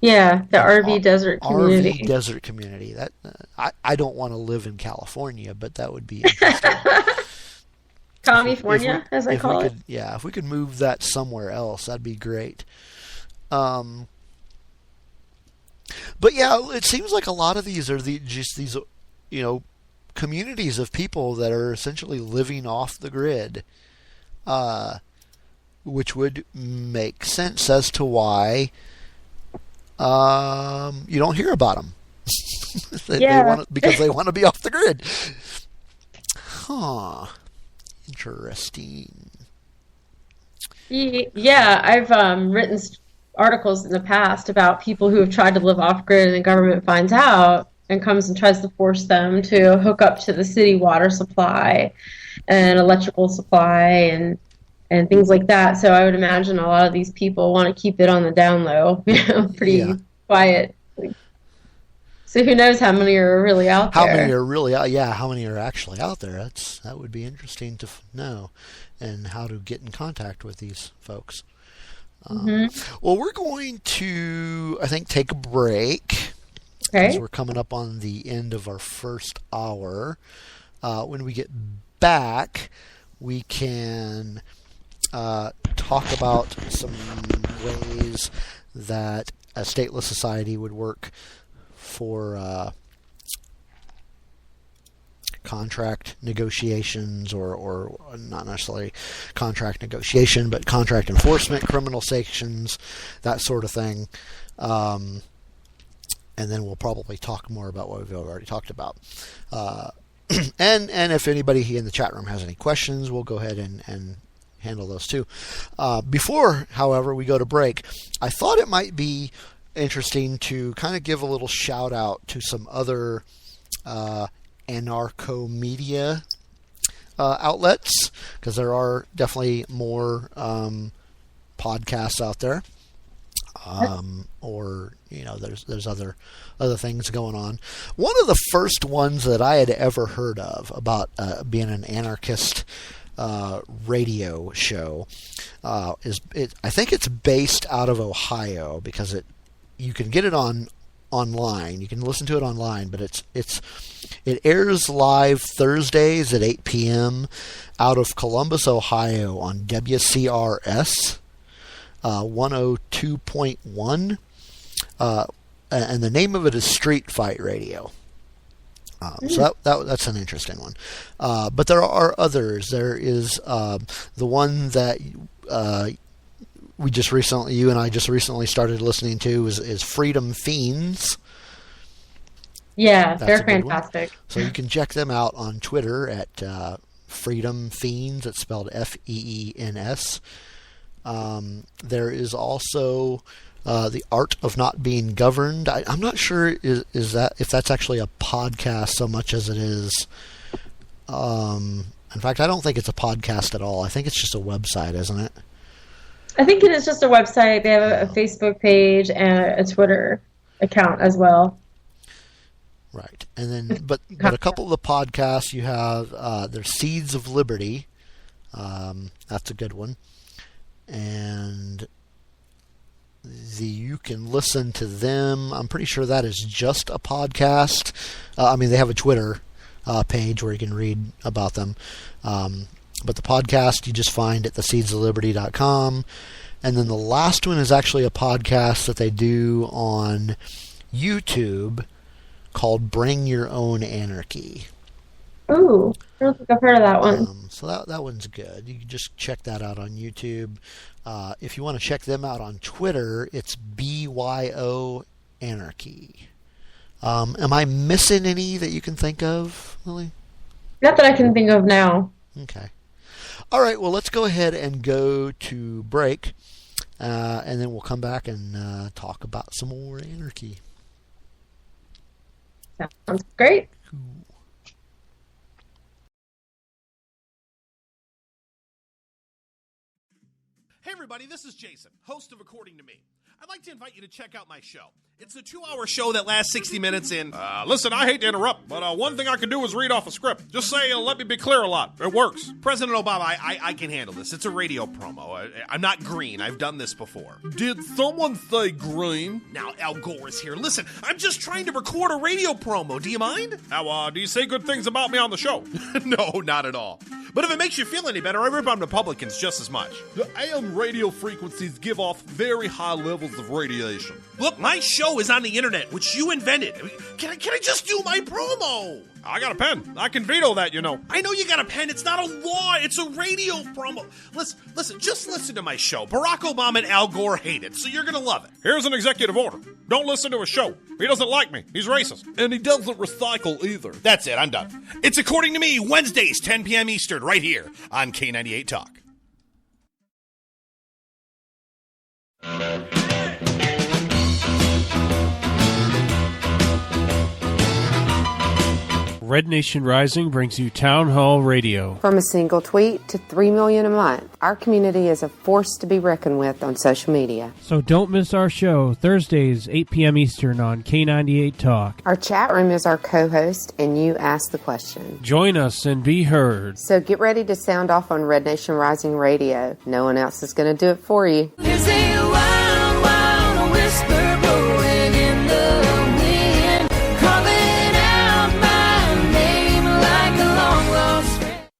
Yeah, the RV desert community. RV desert community. That I don't want to live in California, but that would be interesting. California, as I call it. Yeah, if we could move that somewhere else, that'd be great. But yeah, it seems like a lot of these are just these communities of people that are essentially living off the grid. Which would make sense as to why You don't hear about them. Yeah. Because they want to be off the grid. Huh. Interesting. Yeah, I've written articles in the past about people who have tried to live off grid and the government finds out and comes and tries to force them to hook up to the city water supply and electrical supply and things like that. So I would imagine a lot of these people want to keep it on the down low, pretty quiet. So who knows how many are really out there? How many are really out? Yeah, how many are actually out there? That would be interesting to know, and how to get in contact with these folks. Well, we're going to, I think, take a break. Okay. Because we're coming up on the end of our first hour. When we get back, we can talk about some ways that a stateless society would work for contract negotiations, or not necessarily contract negotiation, but contract enforcement, criminal sanctions, that sort of thing. And then we'll probably talk more about what we've already talked about. And if anybody in the chat room has any questions, we'll go ahead and handle those too. Before, however, we go to break, I thought it might be interesting to kind of give a little shout out to some other anarcho media outlets, because there are definitely more podcasts out there, or there's other things going on. One of the first ones that I had ever heard of about being an anarchist radio show I think it's based out of Ohio, because you can get it online. You can listen to it online, but it airs live Thursdays at 8 p.m. out of Columbus, Ohio on WCRS 102.1, and the name of it is Street Fight Radio. So that's an interesting one. But there are others. There is the one that you and I just recently started listening to is Freedom Fiends. Yeah, That's they're fantastic. So you can check them out on Twitter at Freedom Fiends. It's spelled Feens. There is also The Art of Not Being Governed. I'm not sure if that's actually a podcast so much as it is. In fact, I don't think it's a podcast at all. I think it's just a website, isn't it? I think it is just a website. They have a Facebook page and a Twitter account as well. Right. And then, but a couple of the podcasts you have, there's Seeds of Liberty. That's a good one. And you can listen to them. I'm pretty sure that is just a podcast. They have a Twitter page where you can read about them. But the podcast you just find at theseedsofliberty.com. And then the last one is actually a podcast that they do on YouTube called Bring Your Own Anarchy. Ooh, I don't think I've heard of that one. So that one's good. You can just check that out on YouTube. If you want to check them out on Twitter, it's BYO Anarchy. Am I missing any that you can think of, Lily? Not that I can think of now. Okay. All right, well, let's go ahead and go to break, and then we'll come back and talk about some more anarchy. Sounds great. Cool. Hey everybody, this is Jason, host of According to Me. I'd like to invite you to check out my show. It's a 2-hour show that lasts 60 minutes in... Listen, I hate to interrupt, but one thing I can do is read off a script. Just say, let me be clear a lot. It works. President Obama, I can handle this. It's a radio promo. I'm not green. I've done this before. Did someone say green? Now, Al Gore is here. Listen, I'm just trying to record a radio promo. Do you mind? Now, do you say good things about me on the show? No, not at all. But if it makes you feel any better, I rip on Republicans just as much. The AM radio frequencies give off very high levels of radiation. Look, my show show is on the internet, which you invented. I mean, can I just do my promo? I got a pen. I can veto that, you know. I know you got a pen. It's not a law. It's a radio promo. Listen, just listen to my show. Barack Obama and Al Gore hate it, so you're going to love it. Here's an executive order. Don't listen to his show. He doesn't like me. He's racist. And he doesn't recycle either. That's it. I'm done. It's According to Me, Wednesdays, 10 p.m. Eastern, right here on K98 Talk. Red Nation Rising brings you Town Hall Radio. From a single tweet to 3 million a month, our community is a force to be reckoned with on social media. So don't miss our show, Thursdays, 8 p.m. Eastern on K98 Talk. Our chat room is our co-host, and you ask the question. Join us and be heard. So get ready to sound off on Red Nation Rising Radio. No one else is going to do it for you. There's a wild, wild whisper blowing in the wind, calling out my name like a long lost friend.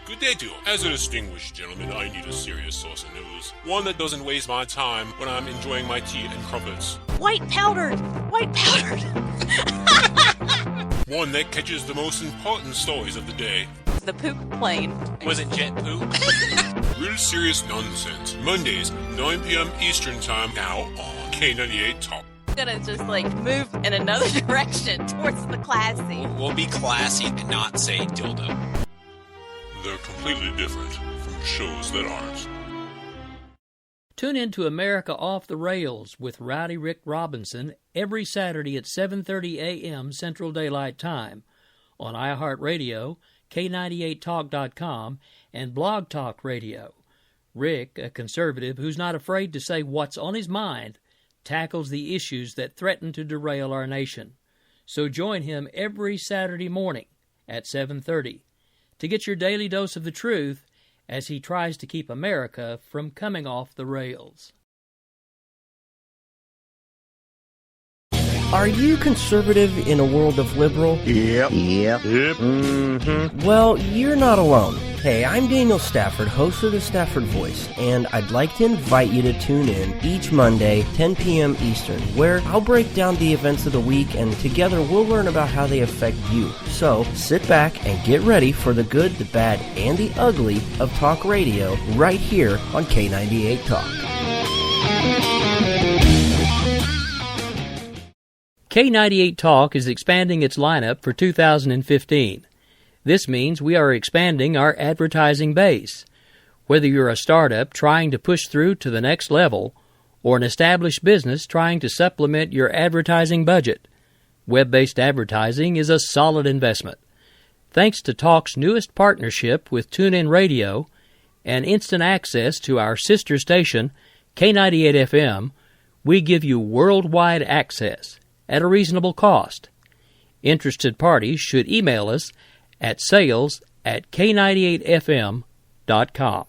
Good day to you. As a distinguished gentleman, I need a serious source of news. One that doesn't waste my time when I'm enjoying my tea and crumpets. White powdered! White powdered! One that catches the most important stories of the day. The poop plane. Was it jet poop? Real serious nonsense. Mondays, 9 p.m. Eastern Time, now on K98 Talk. I'm gonna just move in another direction towards the classy. We'll be classy and not say dildo. They're completely different from shows that aren't. Tune in to America Off the Rails with Rowdy Rick Robinson every Saturday at 7:30 a.m. Central Daylight Time on iHeartRadio, K98Talk.com, and Blog Talk Radio. Rick, a conservative who's not afraid to say what's on his mind, tackles the issues that threaten to derail our nation. So join him every Saturday morning at 7:30 to get your daily dose of the truth as he tries to keep America from coming off the rails. Are you conservative in a world of liberal? Yep. Mm-hmm. Well, you're not alone. Hey, I'm Daniel Stafford, host of the Stafford Voice, and I'd like to invite you to tune in each Monday, 10 p.m. Eastern, where I'll break down the events of the week, and together we'll learn about how they affect you. So, sit back and get ready for the good, the bad, and the ugly of talk radio right here on K98 Talk. K98 Talk is expanding its lineup for 2015. This means we are expanding our advertising base. Whether you're a startup trying to push through to the next level or an established business trying to supplement your advertising budget, web-based advertising is a solid investment. Thanks to Talk's newest partnership with TuneIn Radio and instant access to our sister station, K98 FM, we give you worldwide access at a reasonable cost. Interested parties should email us at sales@k98fm.com.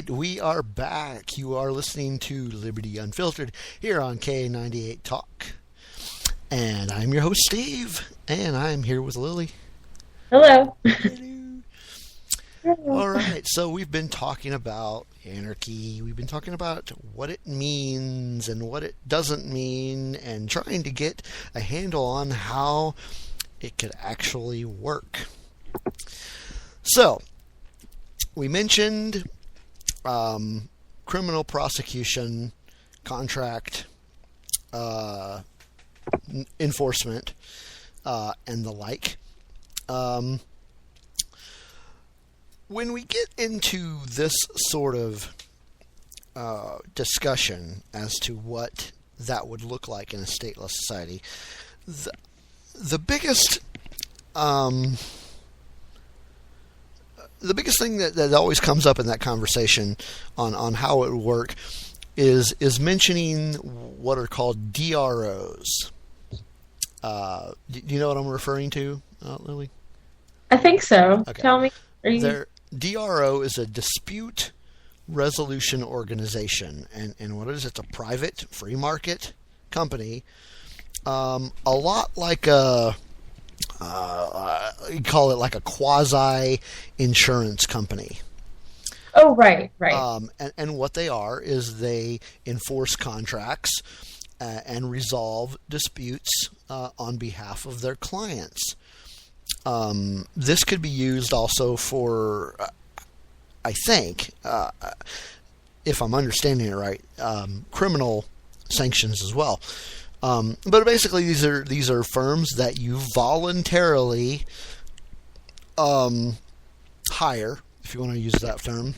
We are back. You are listening to Liberty Unfiltered here on K98 Talk. And I'm your host, Steve, and I'm here with Lily. Hello. All right, so we've been talking about anarchy. We've been talking about what it means and what it doesn't mean and trying to get a handle on how it could actually work. So, we mentioned criminal prosecution, contract, enforcement, and the like. When we get into this sort of discussion as to what that would look like in a stateless society, the biggest the biggest thing that always comes up in that conversation on how it would work is mentioning what are called DROs. Do you know what I'm referring to, Lily? I think so. Okay. Tell me. DRO is a dispute resolution organization, and what it is, it's a private free market company, a lot like you call it like a quasi insurance company. Oh, right. And what they are is they enforce contracts and resolve disputes on behalf of their clients. This could be used also for, I think, if I'm understanding it right, criminal sanctions as well. But basically, these are firms that you voluntarily hire, if you want to use that term.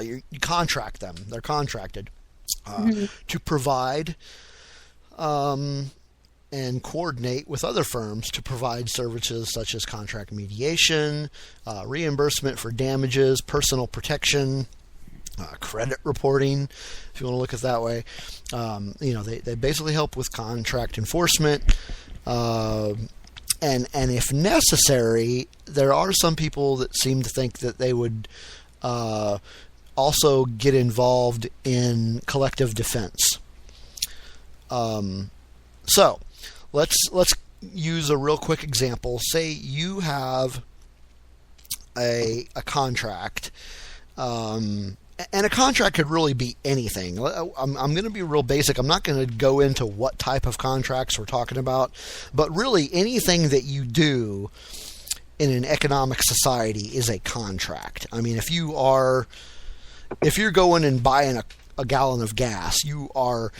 You contract them; they're contracted to provide and coordinate with other firms to provide services such as contract mediation, reimbursement for damages, personal protection, credit reporting, if you want to look at it that way. They basically help with contract enforcement, and if necessary, there are some people that seem to think that they would also get involved in collective defense. So let's use a real quick example. Say you have a contract, and a contract could really be anything. I'm going to be real basic. I'm not going to go into what type of contracts we're talking about, but really anything that you do in an economic society is a contract. I mean, if you're going and buying a gallon of gas, you are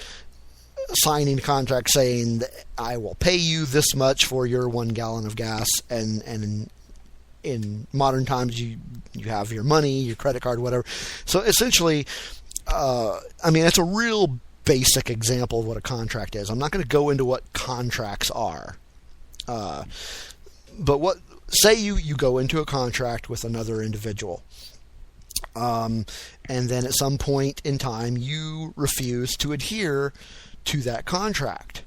signing a contract saying that I will pay you this much for your 1 gallon of gas, and in modern times you have your money, your credit card, whatever. So essentially, it's a real basic example of what a contract is. I'm not going to go into what contracts are, but say you go into a contract with another individual, and then at some point in time you refuse to adhere to that contract.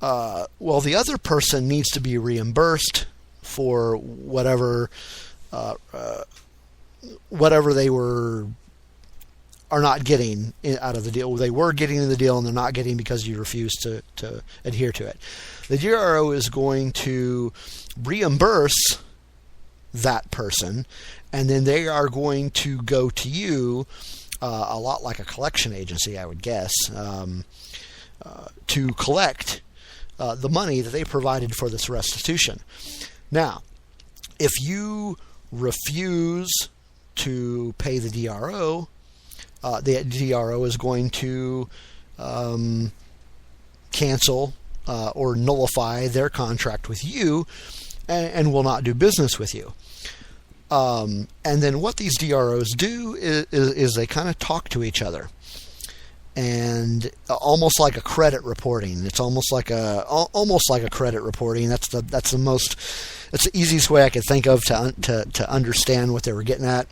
Well, the other person needs to be reimbursed for whatever they are not getting out of the deal. They were getting in the deal and they're not getting because you refuse to adhere to it. The DRO is going to reimburse that person, and then they are going to go to you, a lot like a collection agency, I would guess, to collect the money that they provided for this restitution. Now, if you refuse to pay the DRO is going to cancel or nullify their contract with you and will not do business with you. And then what these DROs do is they kind of talk to each other. And almost like a credit reporting. It's almost like a credit reporting. That's the easiest way I could think of to understand what they were getting at.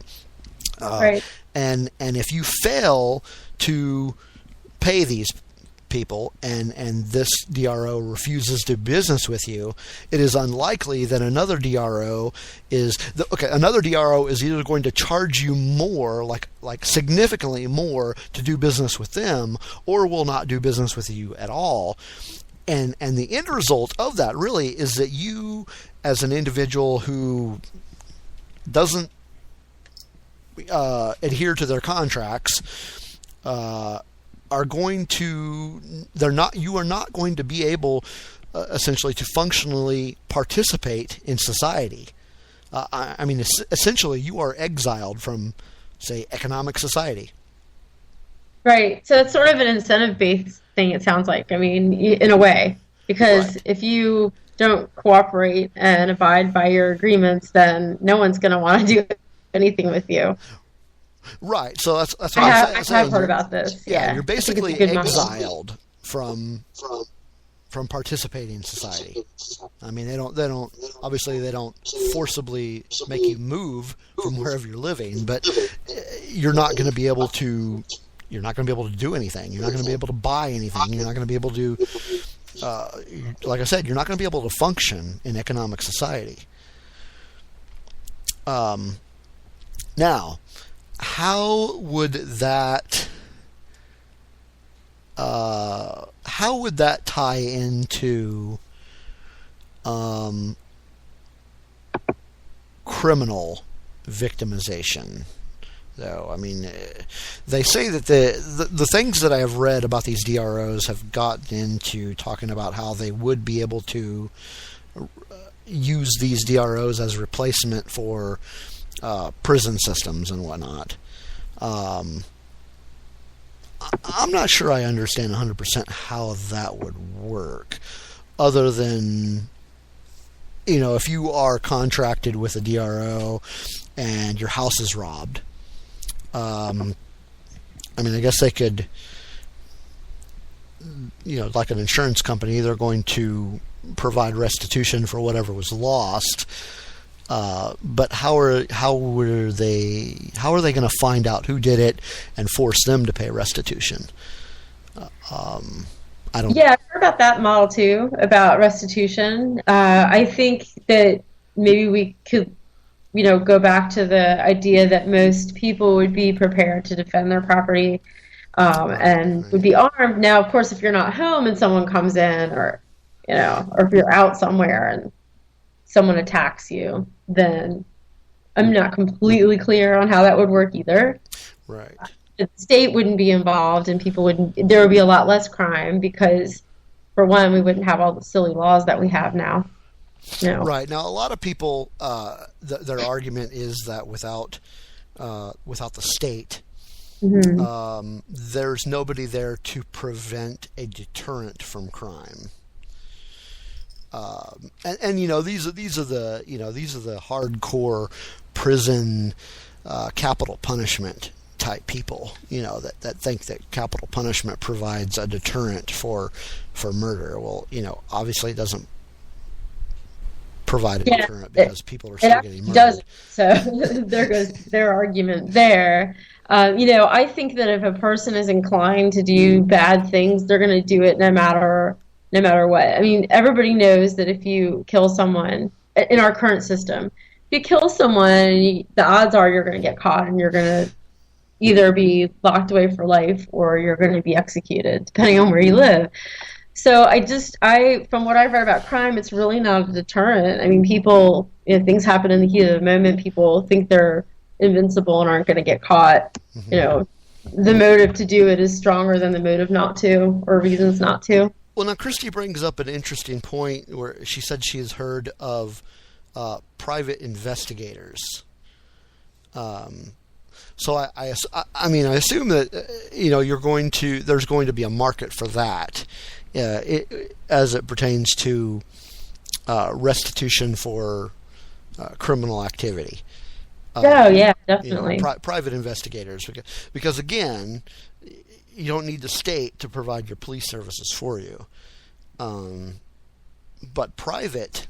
Right. And if you fail to pay these people and this DRO refuses to do business with you, it is unlikely that another DRO is either going to charge you more, like significantly more, to do business with them, or will not do business with you at all. And the end result of that really is that you, as an individual who doesn't adhere to their contracts, you are not going to be able essentially to functionally participate in society. Essentially you are exiled from, say, economic society. Right. So it's sort of an incentive-based thing, it sounds like. I mean, in a way, because if you don't cooperate and abide by your agreements, then no one's going to want to do anything with you. Right. So that's what I I'm saying. have heard about this. Yeah, you're basically exiled from participating in society. I mean, they don't obviously they don't forcibly make you move from wherever you're living, but you're not going to be able to. You're not going to be able to do anything. You're not going to be able to buy anything. You're not going to be able to, like I said, you're not going to be able to function in economic society. Now, how would that tie into criminal victimization? Though, I mean, they say that the things that I have read about these DROs have gotten into talking about how they would be able to use these DROs as replacement for prison systems and whatnot. I'm not sure I understand 100% how that would work, other than, if you are contracted with a DRO and your house is robbed. I guess they could, like an insurance company, they're going to provide restitution for whatever was lost. But how are they going to find out who did it and force them to pay restitution? I don't. Yeah, I've heard about that model too, about restitution. I think that maybe we could, go back to the idea that most people would be prepared to defend their property, and would be armed. Now, of course, if you're not home and someone comes in, or if you're out somewhere and someone attacks you, then I'm not completely clear on how that would work either. Right. The state wouldn't be involved, and there would be a lot less crime because, for one, we wouldn't have all the silly laws that we have now. No. Right. Now, a lot of people, their argument is that without the state, there's nobody there to prevent a deterrent from crime. And these are the hardcore prison capital punishment type people, that think that capital punishment provides a deterrent for murder. Well, obviously it doesn't provide a deterrent because people are still getting murdered. Doesn't. So there goes their argument there. I think that if a person is inclined to do bad things, they're going to do it no matter what. I mean, everybody knows that if you kill someone in our current system, if you kill someone, the odds are you're going to get caught and you're going to either be locked away for life or you're going to be executed, depending on where you live. So from what I've read about crime, it's really not a deterrent. I mean, people, things happen in the heat of the moment. People think they're invincible and aren't going to get caught. The motive to do it is stronger than the motive not to, or reasons not to. Well, now Christy brings up an interesting point where she said she has heard of private investigators. So I assume that there's going to be a market for that, as it pertains to restitution for criminal activity. Yeah, definitely. Private investigators, because again, you don't need the state to provide your police services for you, but private.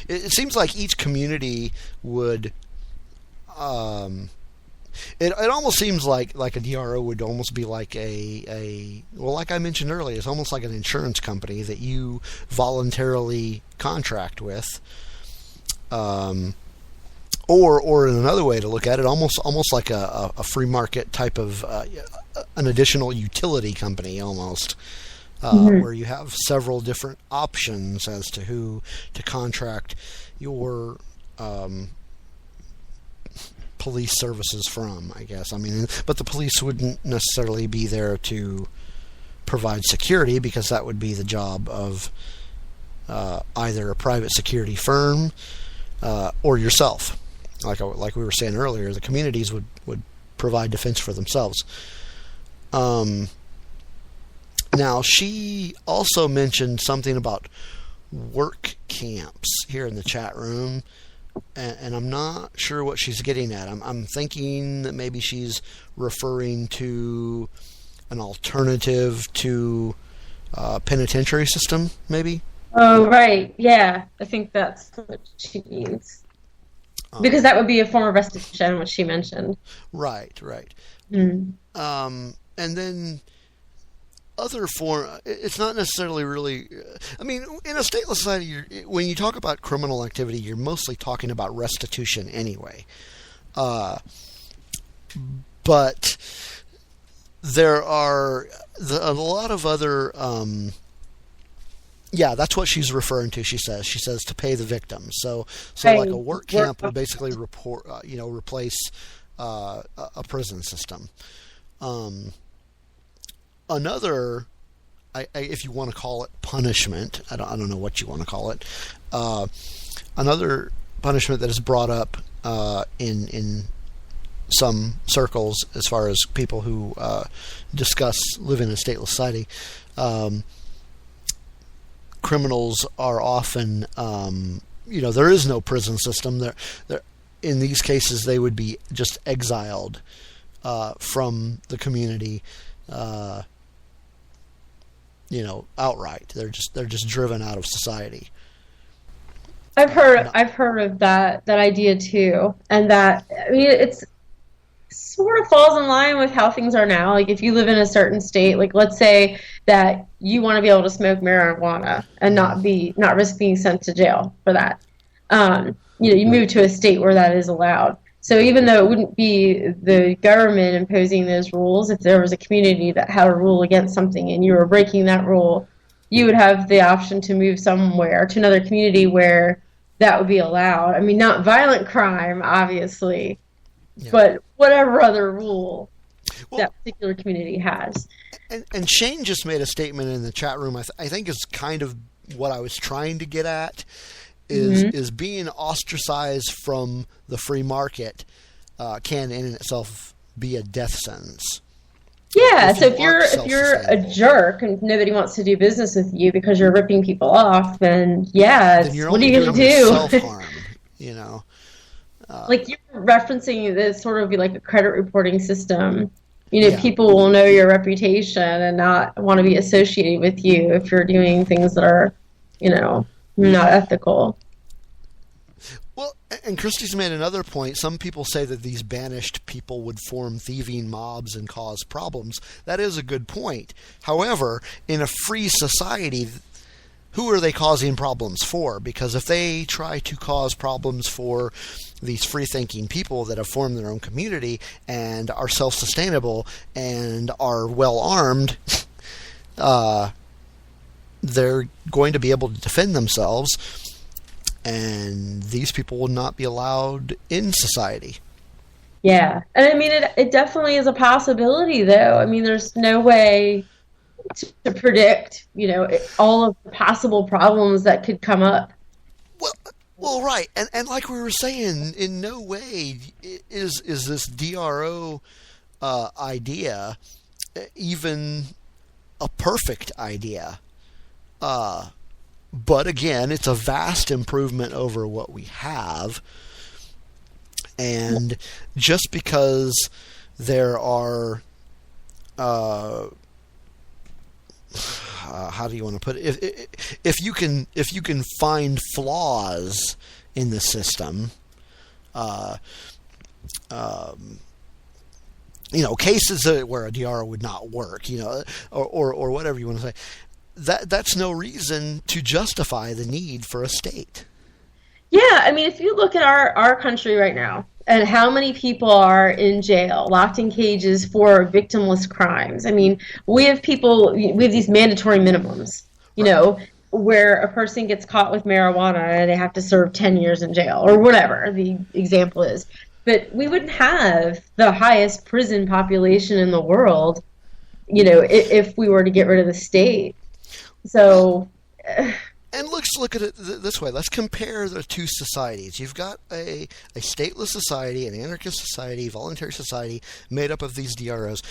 It seems like each community would. It almost seems like a DRO would almost be like like I mentioned earlier, it's almost like an insurance company that you voluntarily contract with. Or in another way to look at it, almost like a free market type of an additional utility company almost. Where you have several different options as to who to contract your police services from, I guess. I mean, but the police wouldn't necessarily be there to provide security, because that would be the job of either a private security firm or yourself. Like we were saying earlier, the communities would provide defense for themselves. Now, she also mentioned something about work camps here in the chat room, and I'm not sure what she's getting at. I'm thinking that maybe she's referring to an alternative to penitentiary system, maybe. Oh, right. Yeah, I think that's what she means. Because that would be a form of restitution, which she mentioned. Right. Mm. And then other form. It's not necessarily really. I mean, in a stateless society, when you talk about criminal activity, you're mostly talking about restitution anyway. But there are a lot of other. Yeah, that's what she's referring to. She says to pay the victims. So like a work camp would basically replace a prison system. Another, if you want to call it punishment, I don't know what you want to call it. Another punishment that is brought up in some circles, as far as people who discuss living in a stateless society. Criminals are often, there is no prison system. In these cases, they would be just exiled from the community, outright. They're just driven out of society. I've heard of that idea too, and it's sort of falls in line with how things are now. Like if you live in a certain state, like let's say that you want to be able to smoke marijuana and not risk being sent to jail for that. You move to a state where that is allowed. So even though it wouldn't be the government imposing those rules, if there was a community that had a rule against something and you were breaking that rule, you would have the option to move somewhere to another community where that would be allowed. I mean, not violent crime, obviously, but whatever other rule that particular community has. And Shane just made a statement in the chat room. I think is kind of what I was trying to get at. Is being ostracized from the free market can in itself be a death sentence. Yeah, so if you're a jerk and nobody wants to do business with you because you're ripping people off, then what are you going to do? Self-harm, like you're referencing this sort of like a credit reporting system. People will know your reputation and not want to be associated with you if you're doing things that are, not ethical. Well, and Christie's made another point. Some people say that these banished people would form thieving mobs and cause problems. That is a good point. However, in a free society, who are they causing problems for? Because if they try to cause problems for these free-thinking people that have formed their own community and are self-sustainable and are well-armed, they're going to be able to defend themselves, and these people will not be allowed in society. Yeah, and I mean, it definitely is a possibility, though. I mean, there's no way to predict, all of the possible problems that could come up. Well, right, and like we were saying, in no way is this DRO idea even a perfect idea. But again, it's a vast improvement over what we have. And just because there are, how do you want to put it? If you can find flaws in the system, cases where a DRO would not work, or whatever you want to say. That's no reason to justify the need for a state. Yeah, I mean, if you look at our country right now and how many people are in jail, locked in cages for victimless crimes. I mean, we have these mandatory minimums, where a person gets caught with marijuana and they have to serve 10 years in jail or whatever the example is. But we wouldn't have the highest prison population in the world, if we were to get rid of the state. So, and let's look at it this way. Let's compare the two societies. You've got a stateless society, an anarchist society, voluntary society made up of these DROs.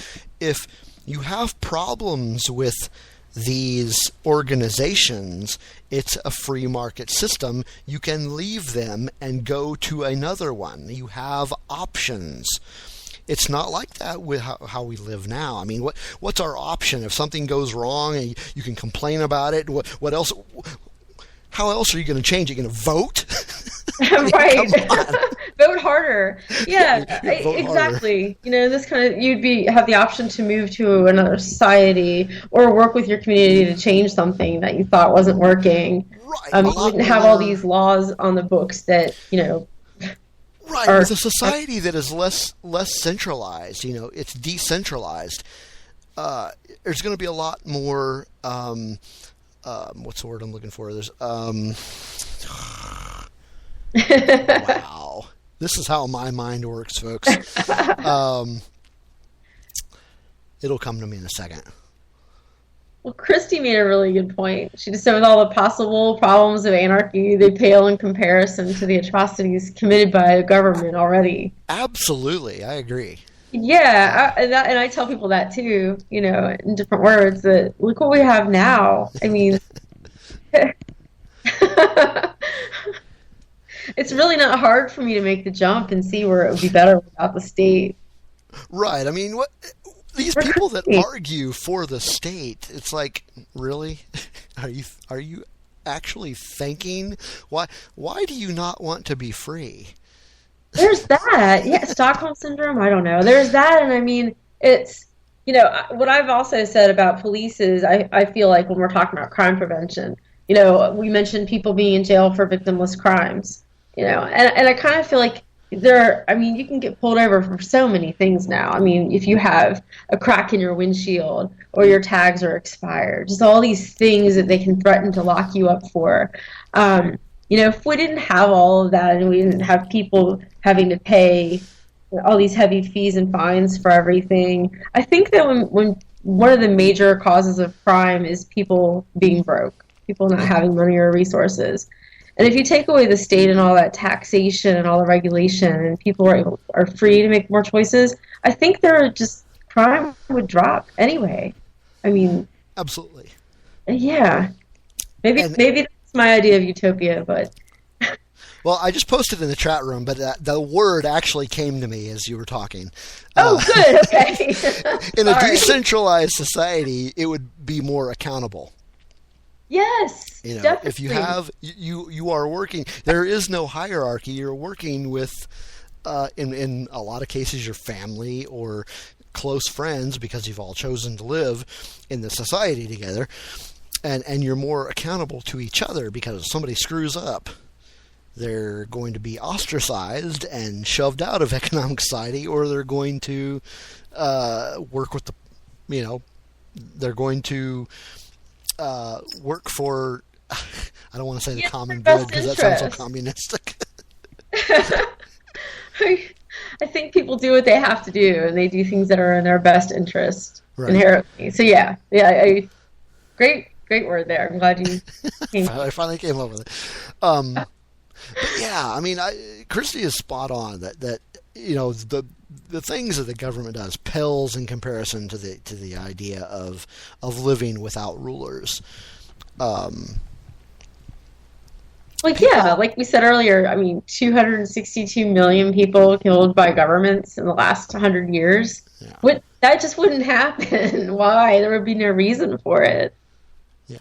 If you have problems with these organizations, it's a free market system. You can leave them and go to another one. You have options. It's not like that with how we live now. I mean, what's our option if something goes wrong and you can complain about it? What else? How else are you going to change it? You're going to vote? Right. Vote harder. Yeah, vote exactly. harder. You know, this kind of have the option to move to another society or work with your community to change something that you thought wasn't working. Right. You wouldn't have all these laws on the books that, you know. Right. With a society that is less centralized, you know, it's decentralized. There's going to be a lot more. What's the word I'm looking for? There's wow. This is how my mind works, folks. It'll come to me in a second. Well, Christy made a really good point. She just said with all the possible problems of anarchy, they pale in comparison to the atrocities committed by the government already. Absolutely, I agree. Yeah, and I tell people that too, you know, in different words, that look what we have now. I mean, it's really not hard for me to make the jump and see where it would be better without the state. Right. I mean, these people that argue for the state, it's like, really? Are you actually thinking? Why do you not want to be free? There's that. Yeah, Stockholm Syndrome, I don't know. There's that, and I mean, it's, you know, what I've also said about police is I feel like when we're talking about crime prevention, you know, we mentioned people being in jail for victimless crimes, you know, and I kind of feel like I mean, you can get pulled over for so many things now. I mean, if you have a crack in your windshield or your tags are expired, just all these things that they can threaten to lock you up for. You know, if we didn't have all of that and we didn't have people having to pay all these heavy fees and fines for everything, I think that when one of the major causes of crime is people being broke, people not having money or resources. And if you take away the state and all that taxation and all the regulation and people are free to make more choices, I think crime would drop anyway. I mean, absolutely. Yeah. Maybe that's my idea of utopia, but well, I just posted in the chat room, but the word actually came to me as you were talking. Oh, good. Okay. In a decentralized society, it would be more accountable. Yes, you know, definitely. If you have you are working, there is no hierarchy. You're working with, in a lot of cases, your family or close friends because you've all chosen to live in the society together, and you're more accountable to each other because if somebody screws up, they're going to be ostracized and shoved out of economic society, or they're going to work with they're going to work for, I don't want to say the common good because that sounds so communistic. I think people do what they have to do, and they do things that are in their best interest inherently. So yeah, great word there. I'm glad you I finally came up with it. But yeah, I mean, Christy is spot on that you know the things that the government does pales in comparison to the idea of living without rulers. Like we said earlier, I mean, 262 million people killed by governments in the last 100 years. Yeah. That just wouldn't happen. Why? There would be no reason for it. Yeah.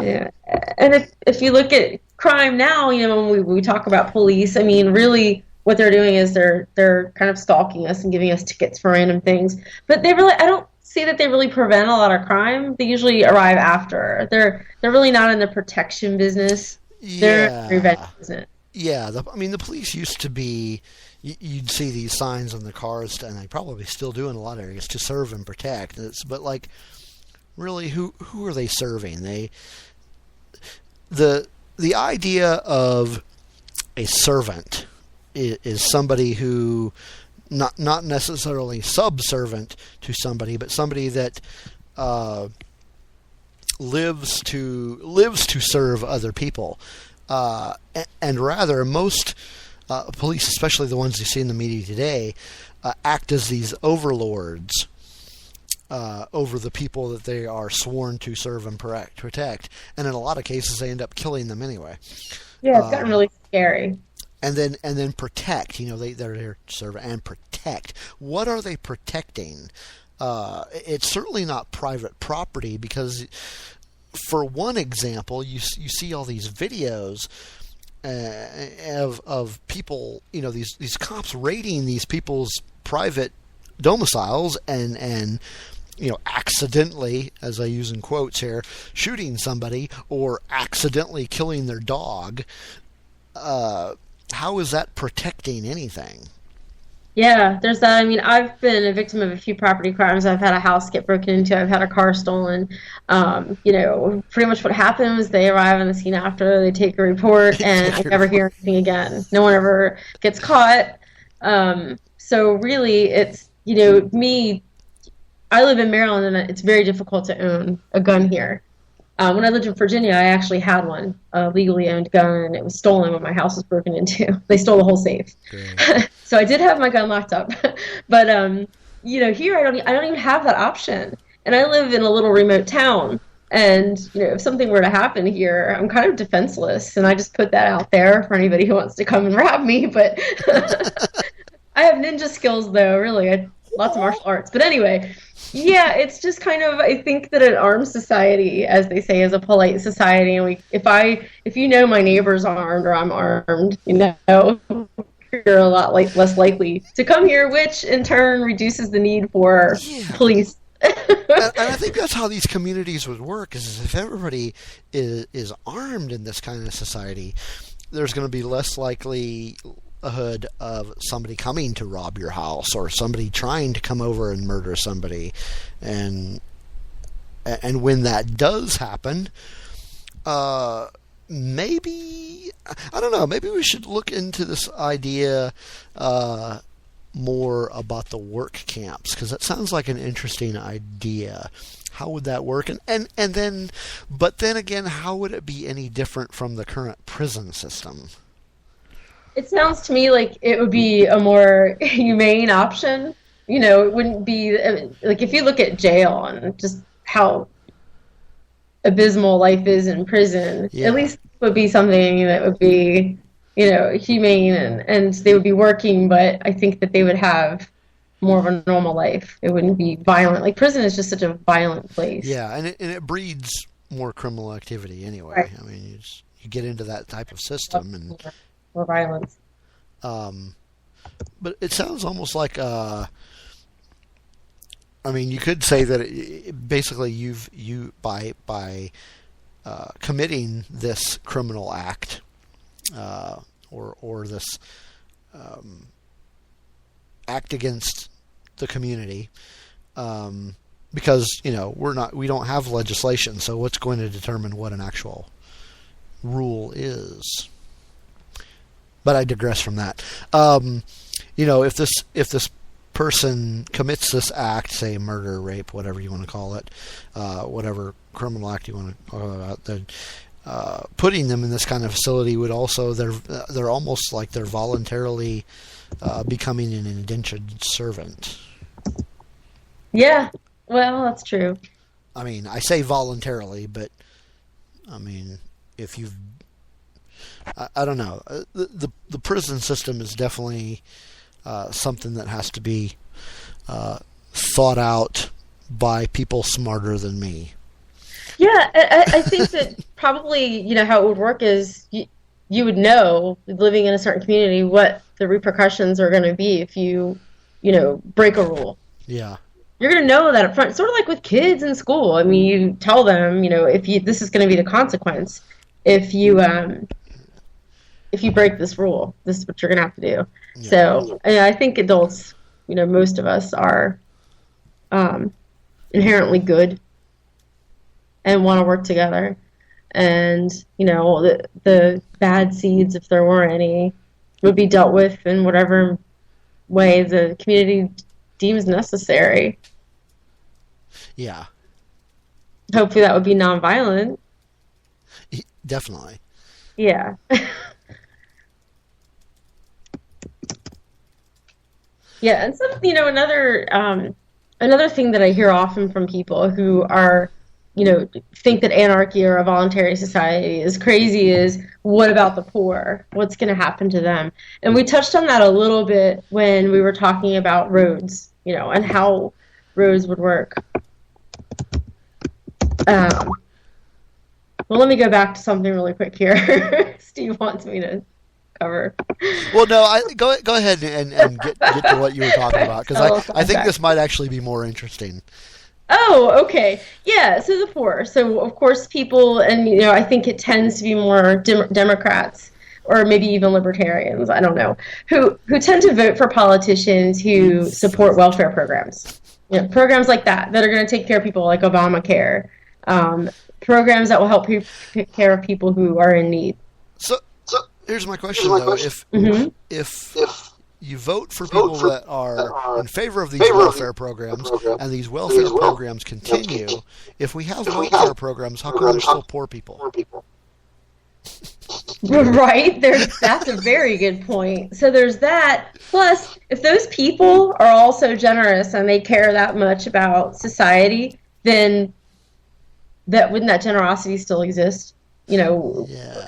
Yeah. And if you look at crime now, you know, when we talk about police, I mean, really what they're doing is they're kind of stalking us and giving us tickets for random things. But I don't see that they really prevent a lot of crime. They usually arrive after. They're really not in the protection business. They're in the revenge business. Yeah, the police used to be, you'd see these signs on the cars, and they probably still do in a lot of areas, to serve and protect. But like, really, who are they serving? The idea of a servant is somebody who not necessarily subservient to somebody, but somebody that lives to serve other people, and rather most police, especially the ones you see in the media today, act as these overlords over the people that they are sworn to serve and protect, and in a lot of cases they end up killing them anyway. Yeah, it's gotten really scary. and then protect. They're there to serve and protect. What are they protecting? It's certainly not private property, because, for one example, you see all these videos of people, these cops raiding these people's private domiciles and accidentally, as I use in quotes here, shooting somebody or accidentally killing their dog. How is that protecting anything? Yeah, there's that. I mean, I've been a victim of a few property crimes. I've had a house get broken into. I've had a car stolen. Pretty much what happened was they arrive on the scene after, they take a report, and I never hear anything again. No one ever gets caught. So really, it's, me, I live in Maryland, and it's very difficult to own a gun here. When I lived in Virginia, I actually had one, a legally owned gun, and it was stolen when my house was broken into. They stole the whole safe. So I did have my gun locked up. But, here I don't even have that option. And I live in a little remote town. And, if something were to happen here, I'm kind of defenseless. And I just put that out there for anybody who wants to come and rob me. But I have ninja skills, though, really. Lots of martial arts. But anyway, yeah, it's just kind of, I think that an armed society, as they say, is a polite society. And if my neighbor's armed or I'm armed, you're a lot less likely to come here, which in turn reduces the need for police. And I think that's how these communities would work, is if everybody is armed in this kind of society, there's going to be less likelihood of somebody coming to rob your house or somebody trying to come over and murder somebody. And when that does happen, maybe, I don't know, maybe we should look into this idea more about the work camps, because that sounds like an interesting idea. How would that work? But then again, how would it be any different from the current prison system? It sounds to me like it would be a more humane option. It wouldn't be, like, if you look at jail and just how abysmal life is in prison, at least it would be something that would be, humane, and they would be working, but I think that they would have more of a normal life. It wouldn't be violent. Like, prison is just such a violent place. Yeah, and it breeds more criminal activity anyway. Right. I mean, you get into that type of system and more violence. But it sounds almost like, you could say that basically you by committing this criminal act, or this act against the community, because we don't have legislation, so what's going to determine what an actual rule is? But I digress from that. If this person commits this act, say murder, rape, whatever you want to call it, whatever criminal act you want to talk about, then putting them in this kind of facility would also, they're almost like they're voluntarily becoming an indentured servant. Yeah, well, that's true. I say voluntarily, but if you've, I don't know. The prison system is definitely something that has to be thought out by people smarter than me. Yeah, I think that probably, how it would work is you would know, living in a certain community, what the repercussions are going to be if you break a rule. Yeah. You're going to know that up front, sort of like with kids in school. You tell them, this is going to be the consequence if you break this rule. This is what you're going to have to do. Yeah. So I think adults, most of us are inherently good and want to work together. And, the bad seeds, if there were any, would be dealt with in whatever way the community deems necessary. Yeah. Hopefully that would be nonviolent. Definitely. Yeah. Yeah, and some, another thing that I hear often from people who are think that anarchy or a voluntary society is crazy is, what about the poor? What's going to happen to them? And we touched on that a little bit when we were talking about roads, and how roads would work. Well, let me go back to something really quick here. Steve wants me to cover. Well, no, go ahead and get to what you were talking about, because I think this might actually be more interesting. Oh, okay. Yeah, so the poor. So, of course, people, and, I think it tends to be more Democrats or maybe even libertarians, I don't know, who tend to vote for politicians who support welfare programs. Programs like that are going to take care of people, like Obamacare. Programs that will help take care of people who are in need. So here's my question, though. If you vote for people that are in favor of these welfare programs, and these welfare programs continue, if we have welfare programs, how come there's still poor people? Right? That's a very good point. So there's that. Plus, if those people are all so generous and they care that much about society, then wouldn't that generosity still exist?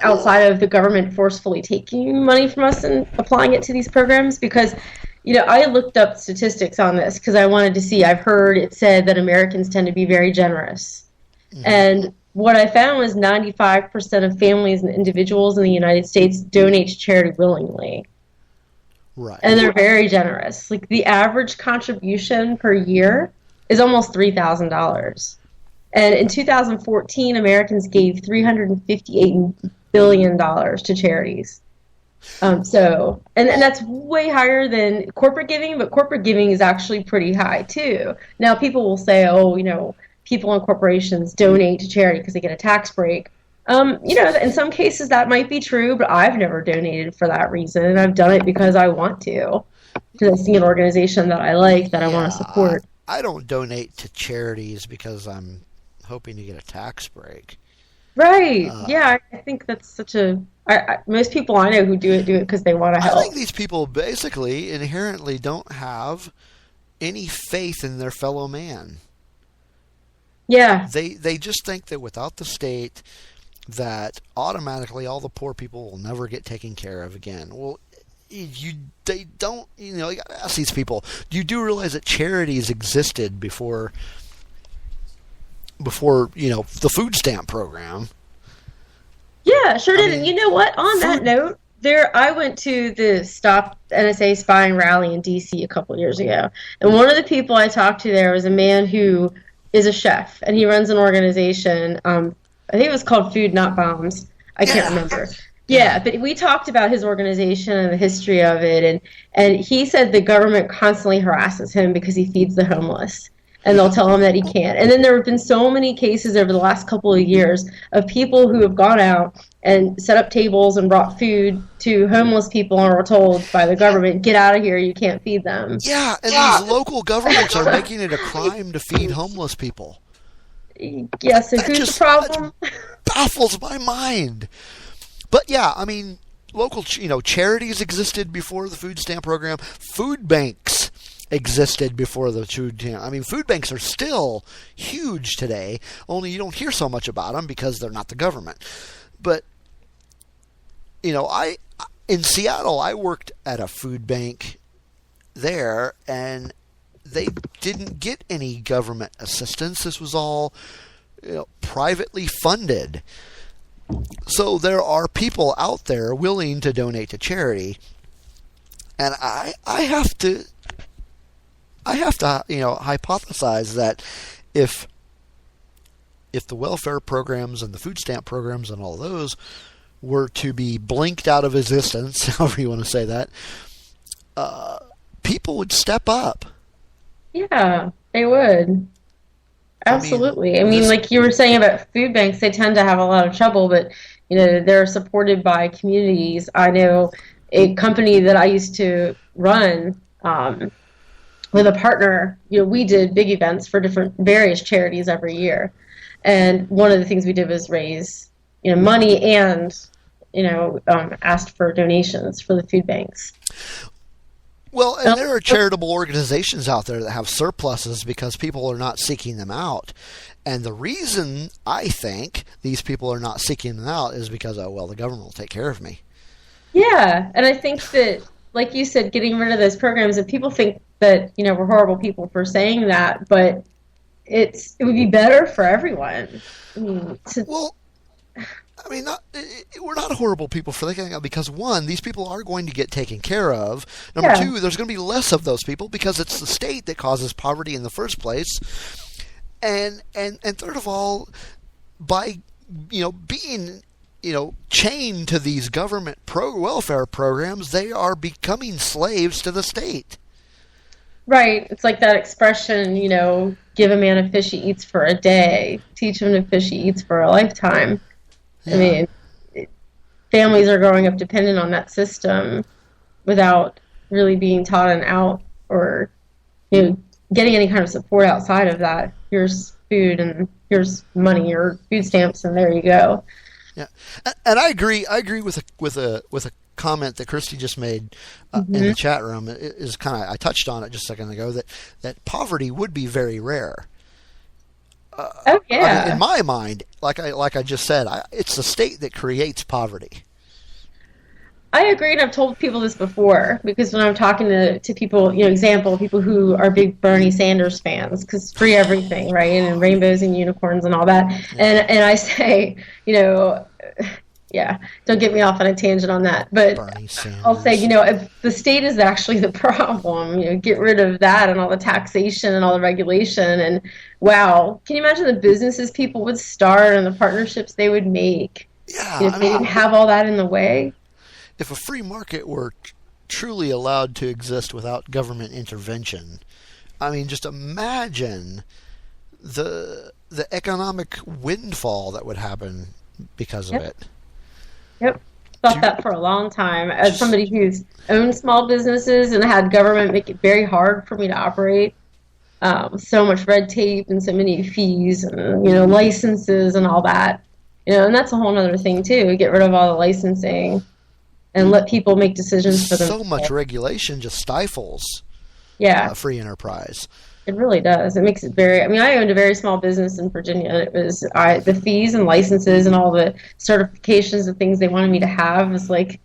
Outside of the government forcefully taking money from us and applying it to these programs? Because, I looked up statistics on this because I wanted to see. I've heard it said that Americans tend to be very generous. Mm-hmm. And what I found was 95% of families and individuals in the United States donate to charity willingly. Right. And they're very generous. Like, the average contribution per year is almost $3,000. And in 2014, Americans gave $358 billion to charities. And that's way higher than corporate giving, but corporate giving is actually pretty high, too. Now, people will say, people in corporations donate to charity because they get a tax break. In some cases that might be true, but I've never donated for that reason. And I've done it because I want to. Because I see an organization that I like, that I want to support. I don't donate to charities because I'm hoping to get a tax break. Right. I think that's such a... most people I know who do it because they want to help. I think these people basically inherently don't have any faith in their fellow man. Yeah. They just think that without the state, that automatically all the poor people will never get taken care of again. Well, they don't, you gotta ask these people, you do realize that charities existed before the food stamp program. Yeah, sure did. And you know what? On that note, I went to the Stop NSA Spying rally in D.C. a couple years ago, and one of the people I talked to there was a man who is a chef, and he runs an organization. I think it was called Food Not Bombs. I can't remember. Yeah, but we talked about his organization and the history of it, and he said the government constantly harasses him because he feeds the homeless. And they'll tell him that he can't. And then there have been so many cases over the last couple of years of people who have gone out and set up tables and brought food to homeless people and were told by the government, get out of here, you can't feed them. Yeah, and these local governments are making it a crime to feed homeless people. Yeah, so who's the problem? That baffles my mind. But yeah, I mean, local, charities existed before the food stamp program. Food banks existed before the food stamp. I mean, food banks are still huge today, only you don't hear so much about them because they're not the government. But, in Seattle, I worked at a food bank there, and they didn't get any government assistance. This was all, privately funded. So there are people out there willing to donate to charity, and I have to hypothesize that if the welfare programs and the food stamp programs and all those were to be blinked out of existence, however you want to say that, people would step up. Yeah, they would. Absolutely. I mean, like you were saying about food banks, they tend to have a lot of trouble, but, they're supported by communities. I know a company that I used to run with a partner, we did big events for various charities every year. And one of the things we did was raise, money and, asked for donations for the food banks. Well, and there are charitable organizations out there that have surpluses because people are not seeking them out. And the reason I think these people are not seeking them out is because, oh, well, the government will take care of me. Yeah, and I think that, like you said, getting rid of those programs, and people think that, we're horrible people for saying that, but it would be better for everyone. We're not horrible people for thinking that, because one, these people are going to get taken care of. Number two, there's going to be less of those people because it's the state that causes poverty in the first place. And third of all, by being chained to these government welfare programs, they are becoming slaves to the state. Right. It's like that expression, give a man a fish he eats for a day, teach him to fish he eats for a lifetime. Yeah. I mean, families are growing up dependent on that system without really being taught and out, or getting any kind of support outside of that. Here's food and here's money or food stamps, and there you go. Yeah, and I agree. I agree with a comment that Christy just made in the chat room. It is kind of, I touched on it just a second ago, that poverty would be very rare. Oh yeah. I mean, in my mind, like I just said, it's the state that creates poverty. I agree, and I've told people this before, because when I'm talking to people, people who are big Bernie Sanders fans, because free everything, right, and rainbows and unicorns and all that, and I say, yeah, don't get me off on a tangent on that, but I'll say, if the state is actually the problem, get rid of that and all the taxation and all the regulation, and wow, can you imagine the businesses people would start and the partnerships they would make if they didn't have all that in the way? If a free market were truly allowed to exist without government intervention, I mean, just imagine the economic windfall that would happen because of it. Yep. Thought that for a long time. As somebody who's owned small businesses and had government make it very hard for me to operate, so much red tape and so many fees and, licenses and all that. And that's a whole other thing, too. Get rid of all the licensing and let people make decisions for themselves. So much regulation just stifles free enterprise. It really does. It makes it very... I mean, I owned a very small business in Virginia. It was the fees and licenses and all the certifications and things they wanted me to have was like,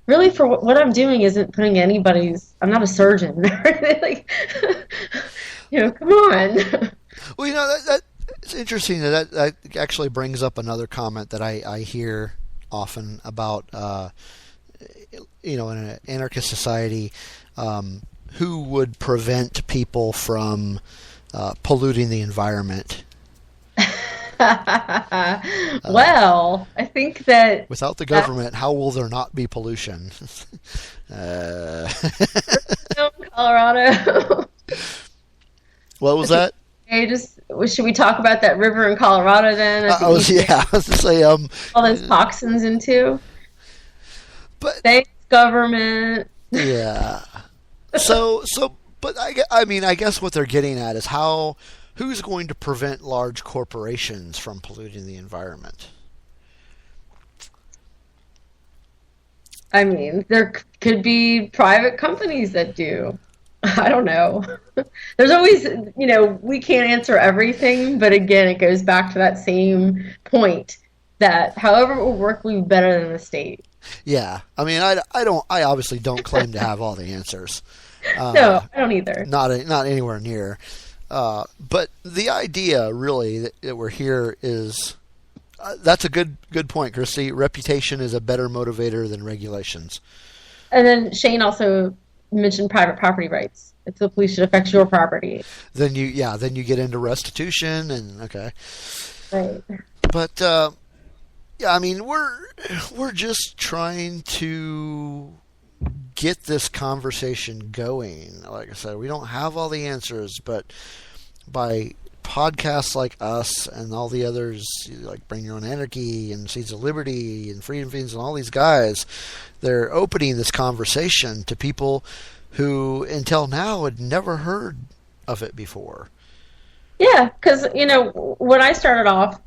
really, for what I'm doing isn't putting anybody's... I'm not a surgeon. Like, come on. Well, that it's interesting that actually brings up another comment that I hear often about... in an anarchist society, who would prevent people from polluting the environment? Well, I think that... Without the government, how will there not be pollution? Colorado. What was that? Hey, should we talk about that river in Colorado then? I was to say... all those toxins into... But thanks, government. Yeah. But I guess what they're getting at is who's going to prevent large corporations from polluting the environment? I mean, there could be private companies that do. I don't know. There's always, we can't answer everything, but again, it goes back to that same point that however it will work, will be better than the state. Yeah, I mean, I obviously don't claim to have all the answers. No, I don't either. Not anywhere near. But the idea, really, that we're here is that's a good point, Christy. Reputation is a better motivator than regulations. And then Shane also mentioned private property rights. If the pollution affects your property, then you get into restitution and okay. Right. But. Yeah, I mean, we're just trying to get this conversation going. Like I said, we don't have all the answers, but by podcasts like us and all the others, like Bring Your Own Anarchy and Seeds of Liberty and Freedom Fiends and all these guys, they're opening this conversation to people who, until now, had never heard of it before. Yeah, because, when I started off,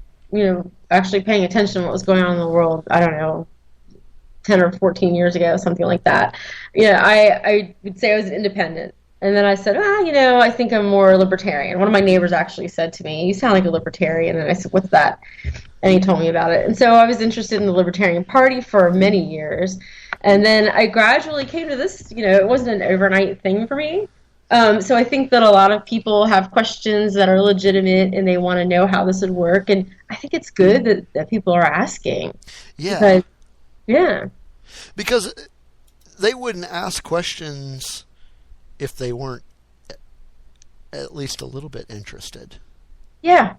actually paying attention to what was going on in the world, I don't know, 10 or 14 years ago, something like that. I would say I was an independent. And then I said, I think I'm more libertarian. One of my neighbors actually said to me, "You sound like a libertarian." And I said, "What's that?" And he told me about it. And so I was interested in the Libertarian Party for many years. And then I gradually came to this, it wasn't an overnight thing for me. So I think that a lot of people have questions that are legitimate and they want to know how this would work. And I think it's good that people are asking. Yeah. Yeah. Because they wouldn't ask questions if they weren't at least a little bit interested. Yeah.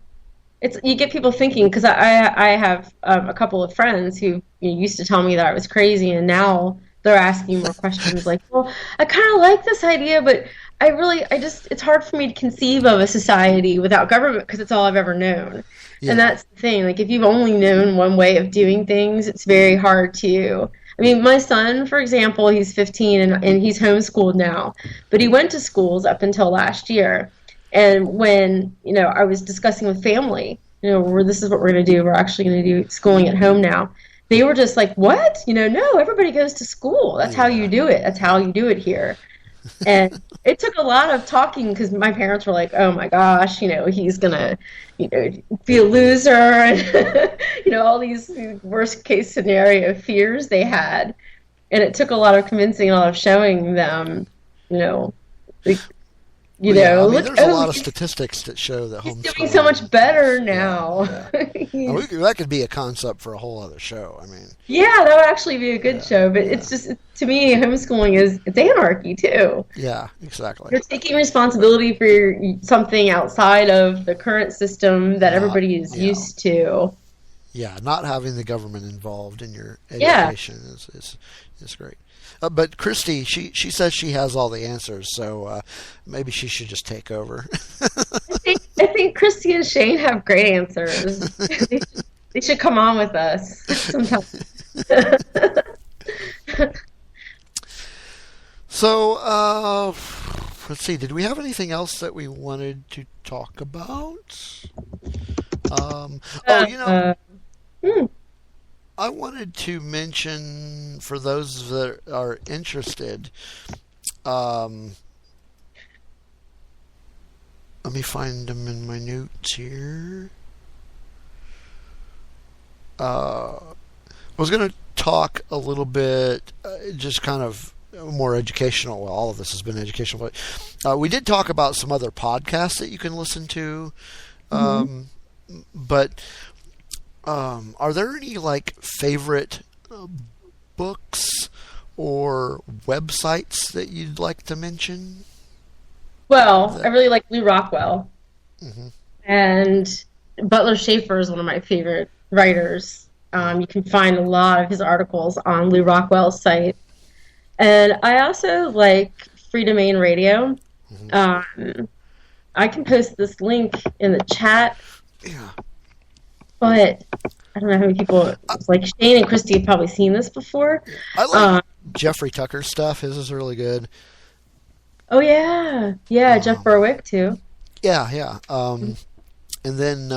You get people thinking, because I have a couple of friends who used to tell me that I was crazy, and now they're asking more questions like, well, I kind of like this idea, but it's hard for me to conceive of a society without government because it's all I've ever known. Yeah. And that's the thing. Like, if you've only known one way of doing things, it's very hard to... I mean, my son, for example, he's 15 and he's homeschooled now, but he went to schools up until last year. And when, I was discussing with family, this is what we're going to do. We're actually going to do schooling at home now. They were just like, what? No, everybody goes to school. That's how you do it. That's how you do it here. And it took a lot of talking because my parents were like, oh my gosh, he's going to, be a loser and, all these worst case scenario fears they had. And it took a lot of convincing, a lot of showing them, there's a lot of statistics that show that homeschooling... He's doing so much better now. Yeah. That could be a concept for a whole other show. I mean... Yeah, that would actually be a good show, but it's just, to me, homeschooling it's anarchy, too. Yeah, exactly. You're taking responsibility for something outside of the current system that everybody is used to. Yeah, not having the government involved in your education is great. But Christy, she says she has all the answers, so maybe she should just take over. I think Christy and Shane have great answers. They should come on with us sometime. So, let's see. Did we have anything else that we wanted to talk about? I wanted to mention, for those that are interested, let me find them in my notes here. I was going to talk a little bit, just kind of more educational. Well, all of this has been educational, but we did talk about some other podcasts that you can listen to. But are there any favorite books or websites that you'd like to mention? Well, I really like Lou Rockwell. Mm-hmm. And Butler Schaefer is one of my favorite writers. You can find a lot of his articles on Lou Rockwell's site. And I also like Free Domain Radio. Mm-hmm. I can post this link in the chat. Yeah. But I don't know how many people, like Shane and Christy, have probably seen this before. I like Jeffrey Tucker's stuff. His is really good. Oh, yeah. Yeah, Jeff Berwick, too. Yeah. And then,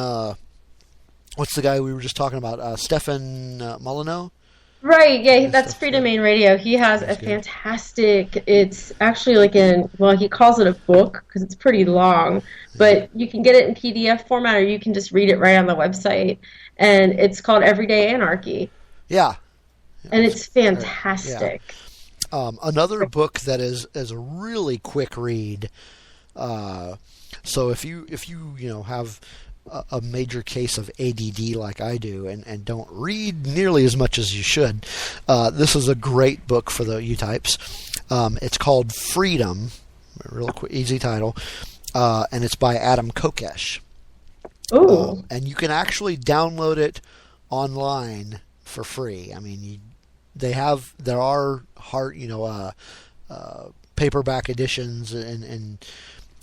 what's the guy we were just talking about? Stefan Molyneux? Right, yeah, that's Free Domain Radio. He has a fantastic, it's actually he calls it a book because it's pretty long, but you can get it in PDF format or you can just read it right on the website, and it's called Everyday Anarchy. Yeah. And it's fantastic. Yeah. Another book that is a really quick read, so if you have a major case of ADD like I do and don't read nearly as much as you should, this is a great book for the U-types. It's called Freedom, a real quick, easy title, and it's by Adam Kokesh. Ooh. And you can actually download it online for free. I mean, there are paperback editions and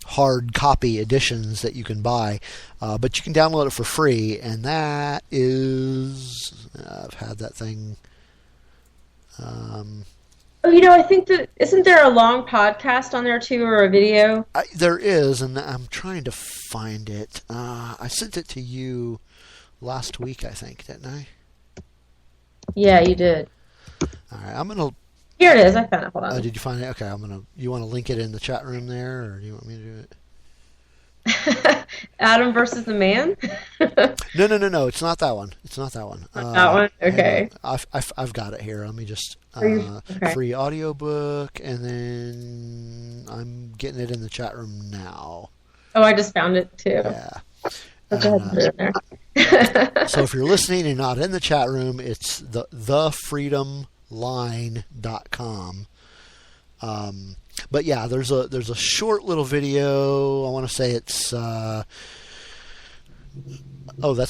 hard copy editions that you can buy, but you can download it for free, and that is I've had that thing. I think that isn't there a long podcast on there too, or a video? There is, and I'm trying to find it. I sent it to you last week, I think, didn't I? Yeah, you did. All right, I'm gonna Here it is. I found it. Hold on. Did you find it? Okay, you want to link it in the chat room there, or do you want me to do it? Adam versus the Man? No. It's not that one. It's not that one. That one? Okay. I've got it here. Let me just free audiobook, and then I'm getting it in the chat room now. Oh, I just found it too. Yeah. Go ahead and put it in there. So if you're listening and not in the chat room, it's thefreedomline.com. But yeah, there's a short little video. I want to say it's that's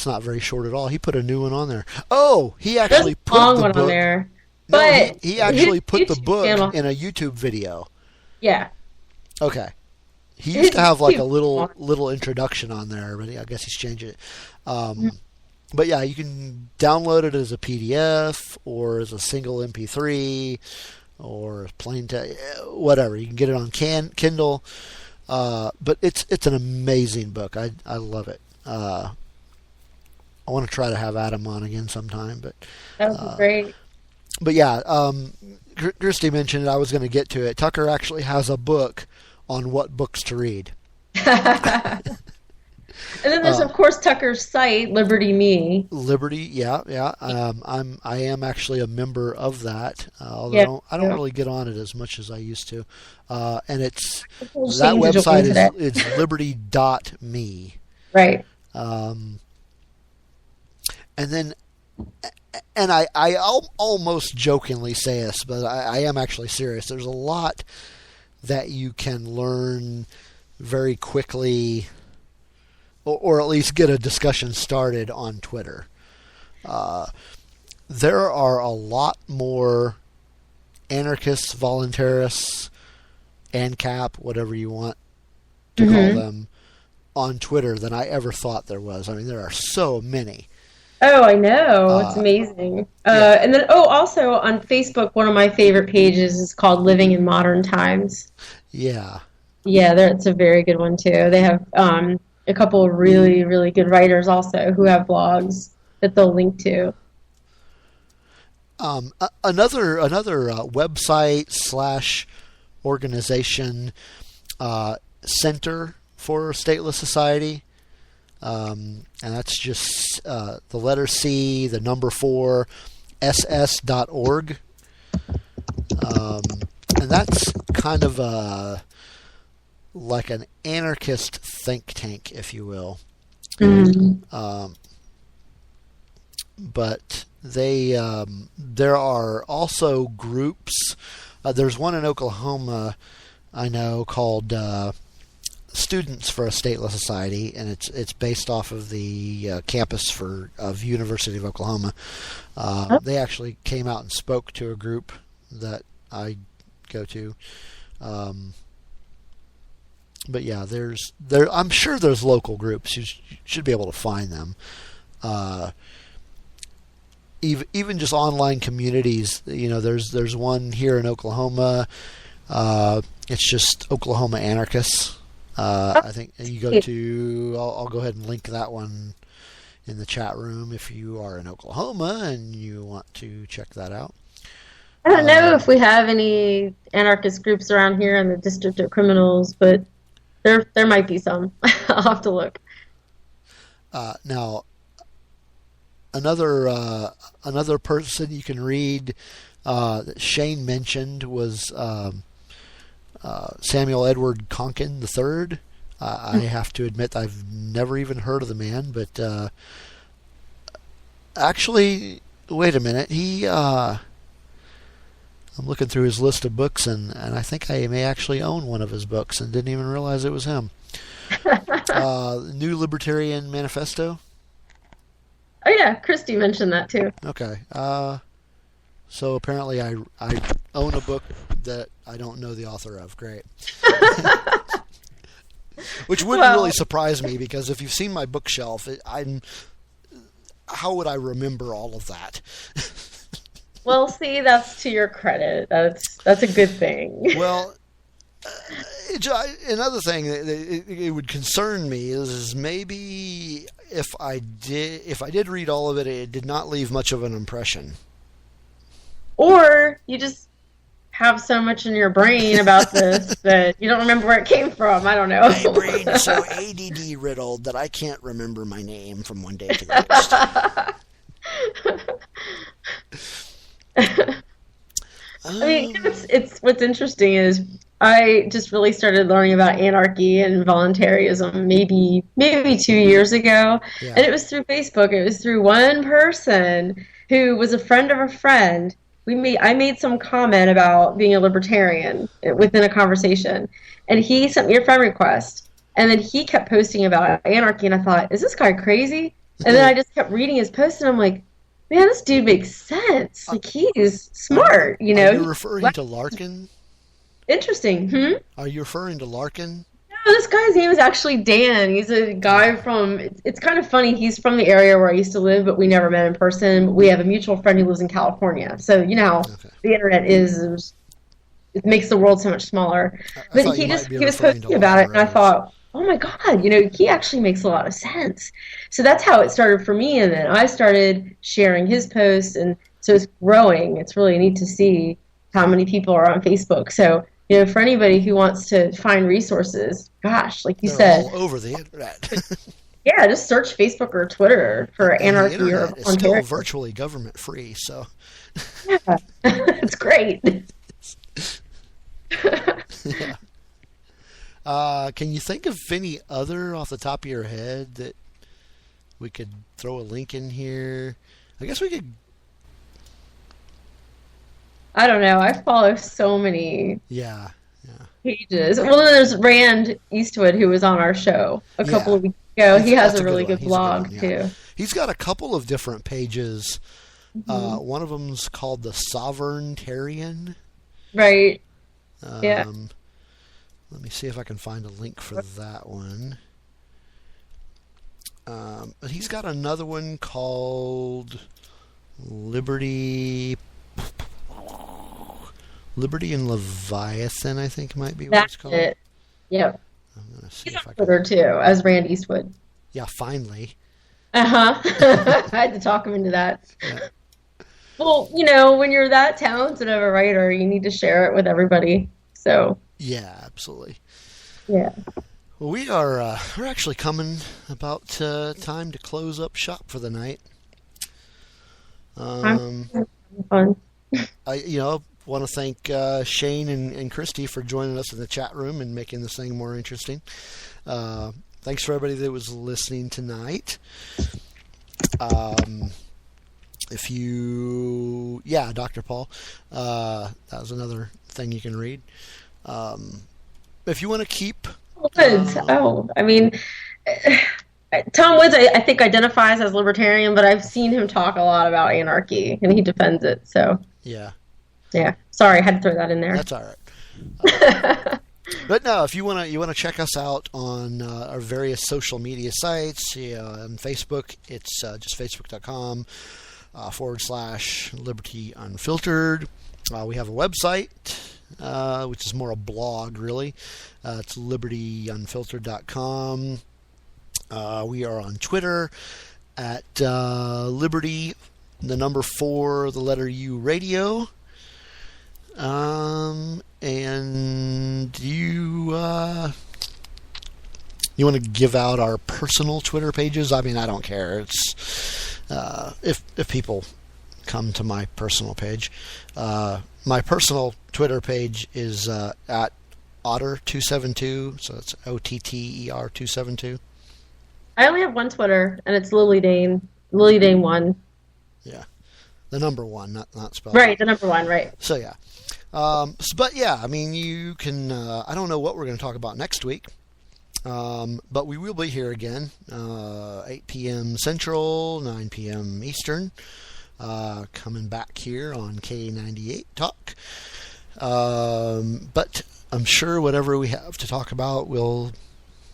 not very short at all. He put a new one on there. Oh, he actually put long the one book on there. No, But he actually put the YouTube book channel. in a YouTube video. Yeah. Okay. He used to have like a little introduction on there, but I guess he's changed it. But yeah, you can download it as a PDF or as a single MP3 or plain text, whatever. You can get it on Kindle. But it's an amazing book. I love it. I want to try to have Adam on again sometime, but that would be great. But yeah, Christy mentioned it. I was going to get to it. Tucker actually has a book on what books to read. And then there's of course Tucker's site, Liberty Me. Liberty, yeah. I am actually a member of that, although I don't really get on it as much as I used to. And it's that website is liberty.me. Right. And then, and I almost jokingly say this, but I am actually serious. There's a lot that you can learn very quickly, or at least get a discussion started on Twitter. There are a lot more anarchists, voluntarists, ANCAP, whatever you want to call them, on Twitter than I ever thought there was. I mean, there are so many. Oh, I know. It's amazing. And then, also on Facebook, one of my favorite pages is called Living in Modern Times. Yeah. Yeah, it's a very good one, too. They have a couple of really, really good writers also who have blogs that they'll link to. Another website / organization, Center for Stateless Society. And that's just the letter C, the number 4, ss.org. And that's kind of like an anarchist think tank, if you will. But there are also groups. There's one in Oklahoma I know called Students for a Stateless Society, and it's based off of the campus of University of Oklahoma. They actually came out and spoke to a group that I go to. But yeah, I'm sure there's local groups. You should be able to find them. Even just online communities. There's one here in Oklahoma. It's just Oklahoma Anarchists. I think you go to. I'll go ahead and link that one in the chat room if you are in Oklahoma and you want to check that out. I don't know if we have any anarchist groups around here in the District of Criminals, but there might be some. I'll have to look. Now, another person you can read that Shane mentioned was Samuel Edward Konkin III. I have to admit I've never even heard of the man, but actually, wait a minute. I'm looking through his list of books, and I think I may actually own one of his books and didn't even realize it was him. New Libertarian Manifesto. Oh yeah, Christy mentioned that too. Okay. So apparently I own a book that I don't know the author of. Great. Which wouldn't really surprise me, because if you've seen my bookshelf, how would I remember all of that? Well, see, that's to your credit. That's a good thing. Well, another thing that it would concern me is maybe if I did read all of it, it did not leave much of an impression. Or you just have so much in your brain about this that you don't remember where it came from. I don't know. My brain is so ADD riddled that I can't remember my name from one day to the next. I mean, it's what's interesting is I just really started learning about anarchy and voluntarism maybe 2 years ago, and it was through Facebook. It was through one person who was a friend of a friend. I made some comment about being a libertarian within a conversation, and he sent me a friend request, and then he kept posting about anarchy, and I thought, is this guy crazy? And then I just kept reading his posts, and I'm like, man, this dude makes sense. Like, he's smart, you know. Are you referring to Larkin? Interesting. Are you referring to Larkin? No, this guy's name is actually Dan. He's a guy from, it's kind of funny, he's from the area where I used to live, but we never met in person. We have a mutual friend who lives in California. So, you know how the internet is, it makes the world so much smaller. But he was posting about it, and I thought, oh my God, you know, he actually makes a lot of sense. So that's how it started for me, and then I started sharing his posts, and so it's growing. It's really neat to see how many people are on Facebook. So, you know, for anybody who wants to find resources, gosh, like you said, all over the internet. Yeah, just search Facebook or Twitter for Anarchy or It's still virtually government free, so yeah, it's great. Yeah. Can you think of any other off the top of your head that we could throw a link in here? I guess we could. I don't know. I follow so many yeah pages. Well, then there's Rand Eastwood, who was on our show a couple of weeks ago. He has a really good blog, too. He's got a couple of different pages. One of them's called The Sovereigntarian. Right. Yeah. Let me see if I can find a link for that one. But he's got another one called Liberty and Leviathan, I think might be what it's called. That's it. Yep. I'm gonna see he's if on Twitter too, as Rand Eastwood. Yeah, finally. I had to talk him into that. Yeah. Well, you know, when you're that talented of a writer, you need to share it with everybody. So. Yeah, absolutely. Yeah. Well, we're actually coming about time to close up shop for the night. Fun. I want to thank Shane and Christy for joining us in the chat room and making this thing more interesting. Thanks for everybody that was listening tonight. Dr. Paul, that was another thing you can read. If you want to keep... Woods. I mean, Tom Woods, I think, identifies as libertarian, but I've seen him talk a lot about anarchy, and he defends it, so... Yeah. Sorry, I had to throw that in there. That's all right. But no, if you want to check us out on our various social media sites, on Facebook, it's just facebook.com /Liberty Unfiltered. We have a website, which is more a blog, really. It's libertyunfiltered.com. We are on Twitter at Liberty, the number 4, the letter U radio. And you want to give out our personal Twitter pages? I mean, I don't care. It's if people come to my personal page. My personal Twitter page is at Otter272, so it's OTTER 272. I only have one Twitter, and it's Lily Dane 1. Yeah, the number 1, not spelled right. The number 1, right? So yeah. But yeah, I mean, you can. I don't know what we're going to talk about next week, but we will be here again, 8 p.m. Central, 9 p.m. Eastern. Coming back here on K98 Talk. But I'm sure whatever we have to talk about, we'll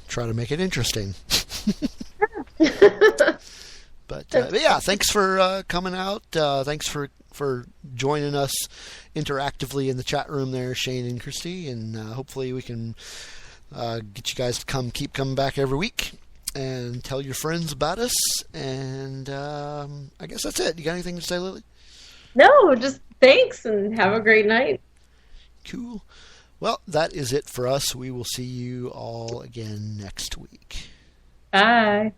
try to make it interesting. But yeah, thanks for coming out. Thanks for joining us interactively in the chat room there, Shane and Christy, and hopefully we can get you guys to keep coming back every week and tell your friends about us. And I guess that's it. You got anything to say, Lily? No, just thanks and have a great night. Cool. Well, that is it for us. We will see you all again next week. Bye.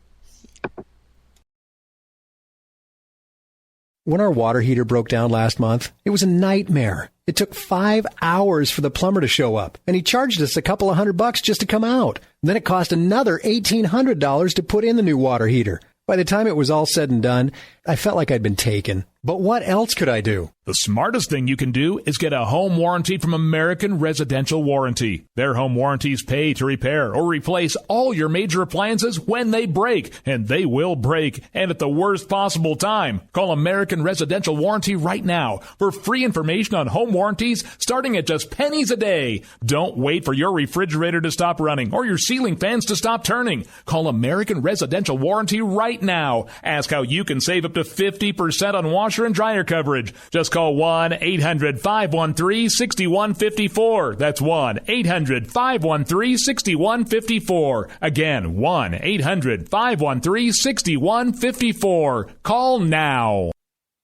When our water heater broke down last month, it was a nightmare. It took 5 hours for the plumber to show up, and he charged us a couple of $100 just to come out. Then it cost another $1,800 to put in the new water heater. By the time it was all said and done, I felt like I'd been taken. But what else could I do? The smartest thing you can do is get a home warranty from American Residential Warranty. Their home warranties pay to repair or replace all your major appliances when they break, and they will break, and at the worst possible time. Call American Residential Warranty right now for free information on home warranties starting at just pennies a day. Don't wait for your refrigerator to stop running or your ceiling fans to stop turning. Call American Residential Warranty right now. Ask how you can save up to 50% on washer and dryer coverage. Just call 1-800-513-6154. That's 1-800-513-6154. Again, 1-800-513-6154. Call now.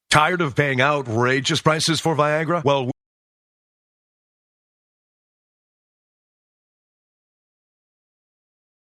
Tired of paying outrageous prices for Viagra? Well,